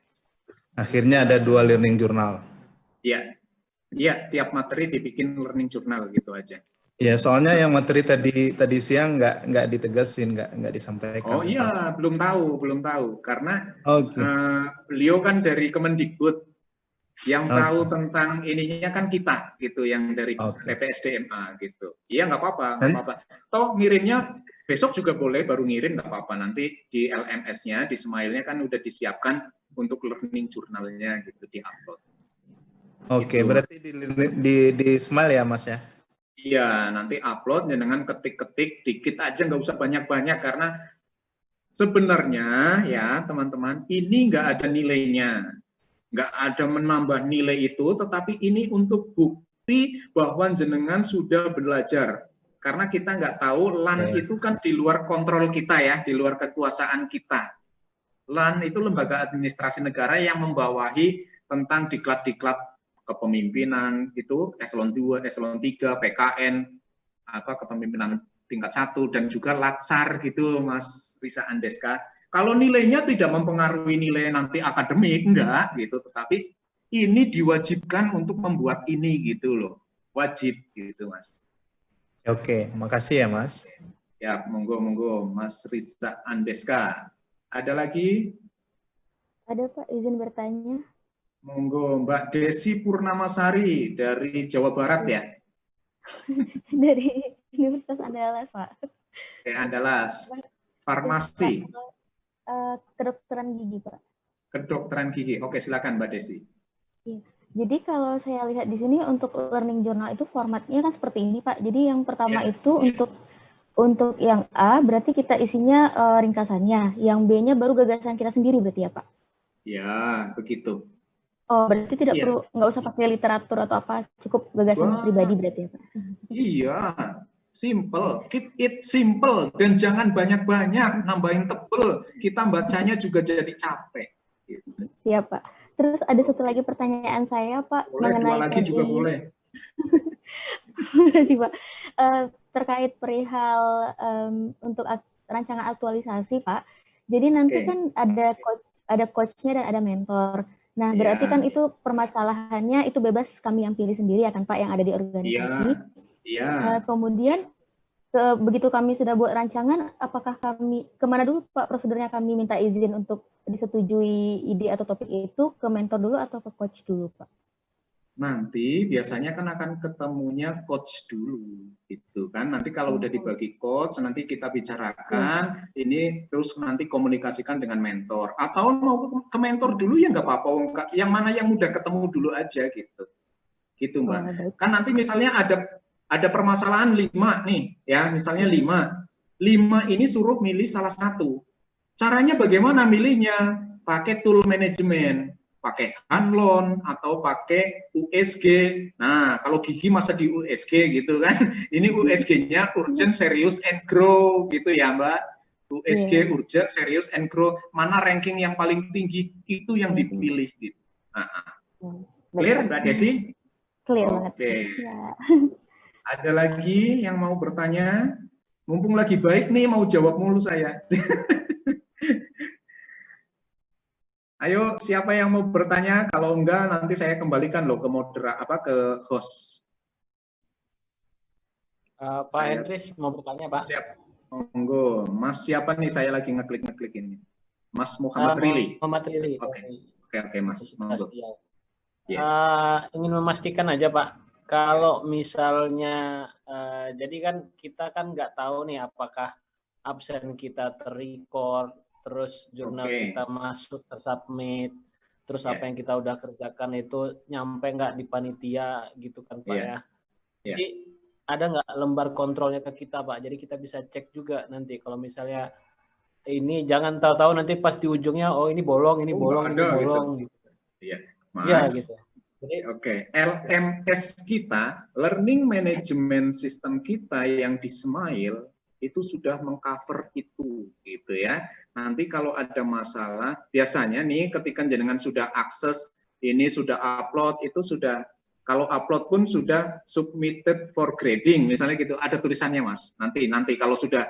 Akhirnya ada 2 learning journal. Iya, tiap materi dibikin learning journal gitu aja. Ya, soalnya yang materi tadi siang nggak ditegasin, nggak disampaikan. Oh iya, belum tahu, karena Okay. Beliau kan dari Kemendikbud, yang tahu tentang ininya kan kita, gitu, yang dari PPSDMA gitu. Iya nggak apa-apa. Toh ngirimnya besok juga boleh, baru ngirim nggak apa-apa. Nanti di LMS-nya, di Smile-nya kan udah disiapkan untuk learning journal-nya gitu, di-upload. Oke, gitu. Berarti di Smile ya, Mas ya? Iya, nanti upload dengan ketik-ketik dikit aja, nggak usah banyak-banyak, karena sebenarnya ya teman-teman, ini nggak ada nilainya, nggak ada menambah nilai itu, tetapi ini untuk bukti bukti bahwa jenengan sudah belajar. Karena kita nggak tahu, LAN itu kan di luar kontrol kita ya, di luar kekuasaan kita. LAN itu lembaga administrasi negara yang membawahi tentang diklat-diklat kepemimpinan itu eselon 2, eselon 3, PKN, kepemimpinan tingkat 1 dan juga latsar gitu Mas Risa Andeska. Kalau nilainya tidak mempengaruhi nilai nanti akademik enggak gitu, tetapi ini diwajibkan untuk membuat ini gitu loh. Wajib gitu Mas. Oke, makasih ya Mas. Ya, monggo Mas Risa Andeska. Ada lagi? Ada Pak, izin bertanya. Monggo Mbak Desi Purnamasari dari Jawa Barat ya? Dari Universitas Andalas, Pak. Andalas. Farmasi. Kedokteran gigi, Pak. Kedokteran gigi. Oke, silakan Mbak Desi. Iya. Jadi kalau saya lihat di sini untuk learning journal itu formatnya kan seperti ini, Pak. Jadi yang pertama itu untuk yang A berarti kita isinya ringkasannya, yang B-nya baru gagasan kita sendiri berarti ya, Pak? Ya, begitu. Oh, berarti tidak perlu, nggak usah pakai literatur atau apa, cukup gagasan pribadi berarti ya, Pak? Iya, simple, keep it simple, dan jangan banyak-banyak, nambahin tebel, kita bacanya juga jadi capek. Gitu. Siap, Pak. Terus ada satu lagi pertanyaan saya, Pak, boleh, mengenai dua lagi juga boleh. Terima Pak. Terkait perihal untuk rancangan aktualisasi, Pak. Jadi nanti kan ada coach-nya dan ada mentor. Nah, berarti kan itu permasalahannya itu bebas kami yang pilih sendiri ya kan Pak, yang ada di organisasi. Kemudian begitu kami sudah buat rancangan, apakah kami kemana dulu Pak prosedurnya, kami minta izin untuk disetujui ide atau topik itu ke mentor dulu atau ke coach dulu Pak? Nanti biasanya kan akan ketemunya coach dulu, gitu kan. Nanti kalau udah dibagi coach, nanti kita bicarakan ini, terus nanti komunikasikan dengan mentor. Atau mau ke mentor dulu ya nggak apa-apa, yang mana yang mudah ketemu dulu aja gitu, gitu Mbak. Kan nanti misalnya ada permasalahan 5 nih, ya misalnya 5 ini suruh milih salah satu. Caranya bagaimana milihnya? Pakai tool manajemen. Pakai Hanlon atau pakai USG. Nah, kalau gigi masa di USG gitu kan. Ini USG-nya Urgent, Serious, and Grow gitu ya Mbak. USG, Urgent, Serious, and Grow. Mana ranking yang paling tinggi, itu yang dipilih gitu. Clear Mbak Desi? Clear banget. Oke. Ada lagi yang mau bertanya? Mumpung lagi baik nih, mau jawab mulu saya. Ayo, siapa yang mau bertanya? Kalau enggak, nanti saya kembalikan loh ke ke host. Pak Hendris mau bertanya, Pak? Siap. Monggo. Mas siapa nih? Saya lagi ngeklik ini. Mas Muhammad Rili. Muhammad Rili. Oke, Mas. Monggo. Ingin memastikan aja, Pak. Kalau misalnya, jadi kan kita kan nggak tahu nih apakah absen kita terrecord, terus jurnal kita masuk, tersubmit, terus apa yang kita udah kerjakan itu nyampe nggak di panitia gitu kan Pak ya. Jadi ada nggak lembar kontrolnya ke kita Pak? Jadi kita bisa cek juga nanti kalau misalnya ini jangan tahu-tahu nanti pas di ujungnya ini bolong, ini bolong, ini bolong gitu. Iya, Mas. Gitu. Oke, LMS kita, Learning Management System kita yang di Smile itu sudah mengcover itu gitu ya. Nanti kalau ada masalah, biasanya nih ketika jenengan sudah akses, ini sudah upload, itu sudah, kalau upload pun sudah submitted for grading, misalnya gitu, ada tulisannya Mas. Nanti kalau sudah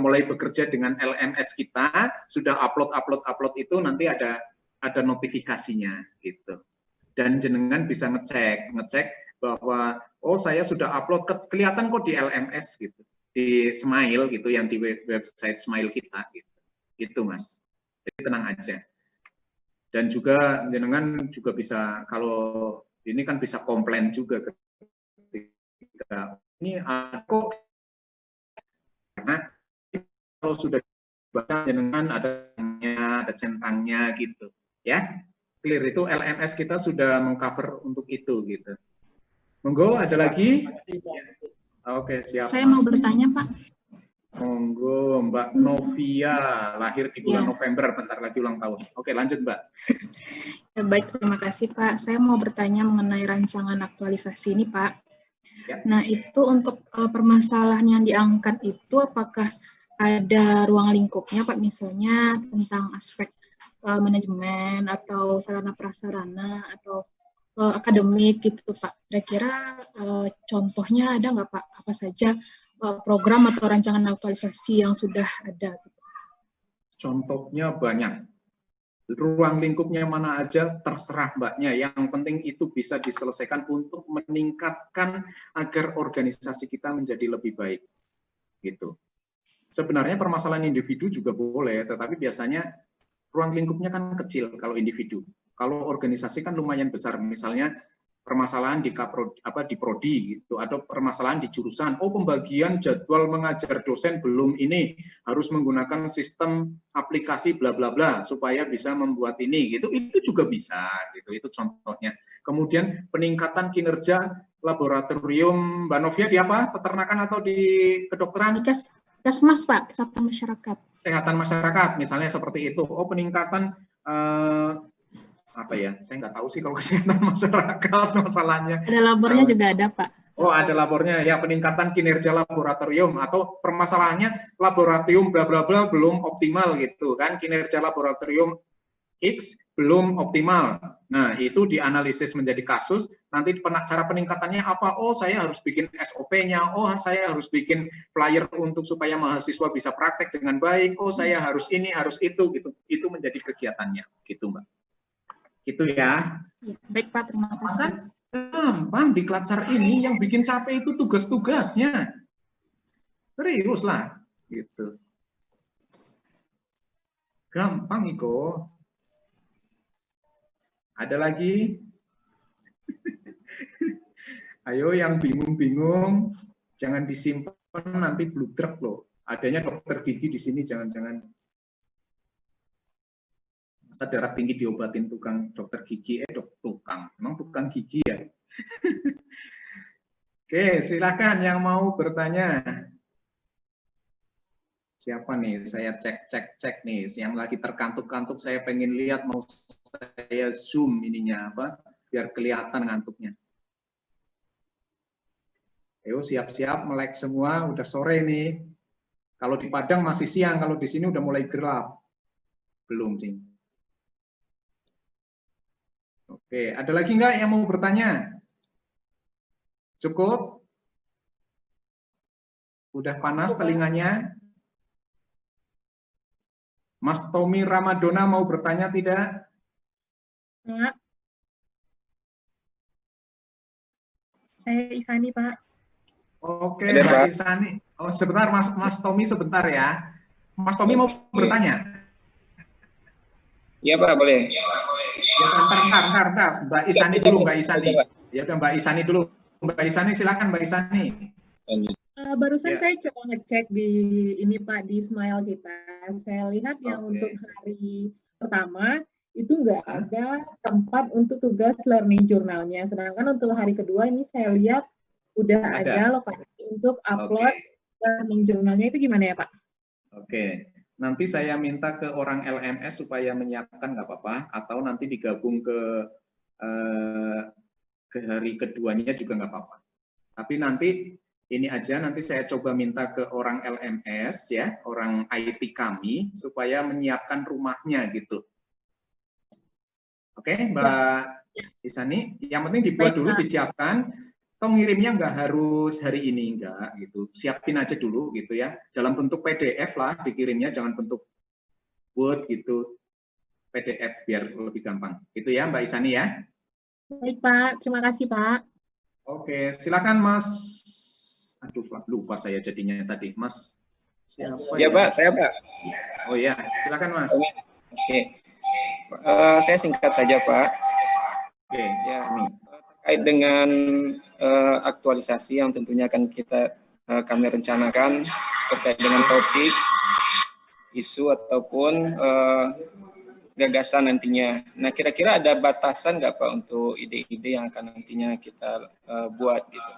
mulai bekerja dengan LMS kita, sudah upload itu nanti ada notifikasinya gitu. Dan jenengan bisa ngecek bahwa saya sudah upload, kelihatan kok di LMS gitu. Di Smile gitu, yang di website Smile kita gitu Mas. Jadi tenang aja. Dan juga jenengan juga bisa, kalau ini kan bisa komplain juga ketika ini aku, karena kalau sudah baca jenengan ada centangnya gitu ya. Clear, itu LMS kita sudah mengcover untuk itu gitu. Monggo, ada lagi? Oke, siap. Saya mau bertanya, Pak. Monggo, Mbak Novia, lahir di bulan November, bentar lagi ulang tahun. Oke, lanjut Mbak. Ya, baik, terima kasih Pak. Saya mau bertanya mengenai rancangan aktualisasi ini Pak. Ya. Nah, itu untuk permasalahan yang diangkat itu apakah ada ruang lingkupnya Pak, misalnya tentang aspek manajemen atau sarana prasarana atau akademik gitu Pak. Kira-kira contohnya ada nggak Pak? Apa saja program atau rancangan aktualisasi yang sudah ada? Contohnya banyak. Ruang lingkupnya mana aja terserah Mbaknya. Yang penting itu bisa diselesaikan untuk meningkatkan agar organisasi kita menjadi lebih baik. Gitu. Sebenarnya permasalahan individu juga boleh, tetapi biasanya ruang lingkupnya kan kecil kalau individu. Kalau organisasi kan lumayan besar, misalnya permasalahan di prodi gitu, atau permasalahan di jurusan. Oh, pembagian jadwal mengajar dosen belum ini, harus menggunakan sistem aplikasi bla bla bla supaya bisa membuat ini gitu. Itu juga bisa gitu. Itu contohnya. Kemudian peningkatan kinerja laboratorium Mbak Novia di apa? Peternakan atau di kedokteran? Kesmas Pak, kesehatan masyarakat. Kesehatan masyarakat, misalnya seperti itu. Oh, peningkatan apa ya? Saya nggak tahu sih kalau kesehatan masyarakat masalahnya. Ada labornya juga ada Pak. Oh, ada labornya ya, peningkatan kinerja laboratorium atau permasalahannya laboratorium bla bla bla belum optimal gitu kan, kinerja laboratorium X belum optimal. Nah, itu dianalisis menjadi kasus, nanti cara peningkatannya apa? Oh, saya harus bikin SOP-nya, oh, saya harus bikin flyer untuk supaya mahasiswa bisa praktek dengan baik, oh, saya harus ini, harus itu gitu. Itu menjadi kegiatannya, gitu Mbak. Gitu ya. Baik Pak, terima kasih. Gampang di Klatsar ini, yang bikin capek itu tugas-tugasnya. Serius lah, gitu. Gampang Iko. Ada lagi? Ayo yang bingung-bingung, jangan disimpan nanti bludrek loh. Adanya dokter gigi di sini, jangan-jangan. Masa darah tinggi diobatin tukang dokter gigi, tukang, emang tukang gigi ya. Oke, silakan yang mau bertanya. Siapa nih? Saya cek nih. Yang lagi terkantuk-kantuk, saya pengen lihat, mau saya zoom ininya apa, biar kelihatan ngantuknya. Ayo siap-siap melek semua, udah sore nih. Kalau di Padang masih siang, kalau di sini udah mulai gelap. Belum sih. Oke, ada lagi nggak yang mau bertanya? Cukup? Udah panas telinganya? Mas Tommy Ramadona mau bertanya tidak? Pak. Saya Isani, Pak. Oke, Mbak Isani. Oh, sebentar Mas Tommy sebentar ya. Mas Tommy mau bertanya? Iya Pak, boleh. Ya, bentar. Mbak Isani dulu, Mbak Isani. Ya, Mbak Isani dulu. Mbak Isani, silakan Mbak Isani. Barusan saya coba ngecek di ini Pak, di Smile kita. Saya lihat yang untuk hari pertama itu nggak ada tempat untuk tugas learning journalnya. Sedangkan untuk hari kedua ini saya lihat udah ada lokasi untuk upload learning journalnya. Itu gimana ya Pak? Oke. Nanti saya minta ke orang LMS supaya menyiapkan, nggak apa-apa, atau nanti digabung ke hari keduanya juga nggak apa-apa. Tapi nanti ini aja, nanti saya coba minta ke orang LMS ya, orang IT kami supaya menyiapkan rumahnya gitu. Oke, Mbak Isani, yang penting dibuat dulu, disiapkan. Toh ngirimnya nggak harus hari ini, enggak gitu. Siapin aja dulu gitu ya. Dalam bentuk PDF lah dikirimnya, jangan bentuk Word gitu. PDF biar lebih gampang. Gitu ya Mbak Isani ya. Baik Pak, terima kasih Pak. Oke, silakan Mas. Aduh, lupa saya jadinya tadi. Mas siapa? Ya Pak, saya Pak. Oh ya, silakan Mas. Oke. Saya singkat saja Pak. Oke. Ya, terkait dengan aktualisasi yang tentunya akan kami rencanakan terkait dengan topik, isu ataupun gagasan nantinya. Nah, kira-kira ada batasan nggak Pak untuk ide-ide yang akan nantinya kita buat gitu?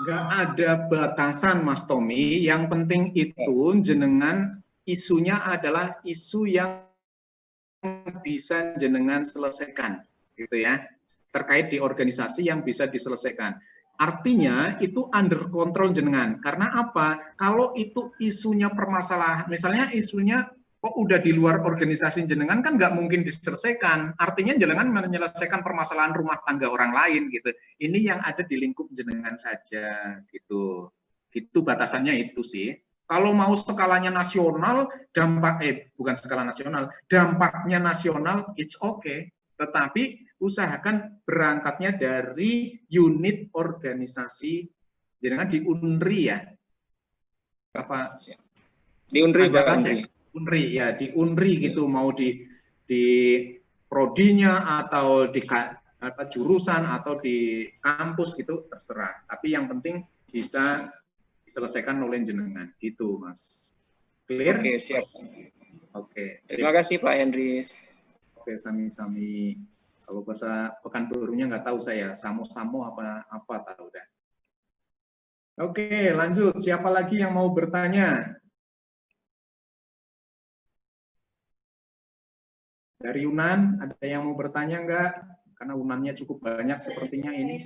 Nggak ada batasan, Mas Tommy. Yang penting itu jenengan isunya adalah isu yang bisa jenengan selesaikan, gitu ya. Terkait di organisasi yang bisa diselesaikan. Artinya itu under control jenengan. Karena apa? Kalau itu isunya permasalahan, misalnya isunya kok udah di luar organisasi jenengan kan nggak mungkin diselesaikan. Artinya jenengan menyelesaikan permasalahan rumah tangga orang lain gitu. Ini yang ada di lingkup jenengan saja gitu. Itu batasannya itu sih. Kalau mau skalanya nasional, bukan skala nasional, dampaknya nasional, it's okay. Tetapi usahakan berangkatnya dari unit organisasi, jenengan di UNRI ya. Apa? Di UNRI, Pak. UNRI ya, di UNRI gitu, mau di prodinya atau di jurusan atau di kampus gitu terserah. Tapi yang penting bisa diselesaikan oleh jenengan gitu, Mas. Clear? Oke, siap. Oke. Terima kasih Pak Hendris. Oke, sami-sami. Kalau bahasa Pekanbarunya nggak tahu saya, samo-samo apa tahu dah. Oke, lanjut. Siapa lagi yang mau bertanya? Dari Yunan, ada yang mau bertanya nggak? Karena Yunannya cukup banyak sepertinya ini.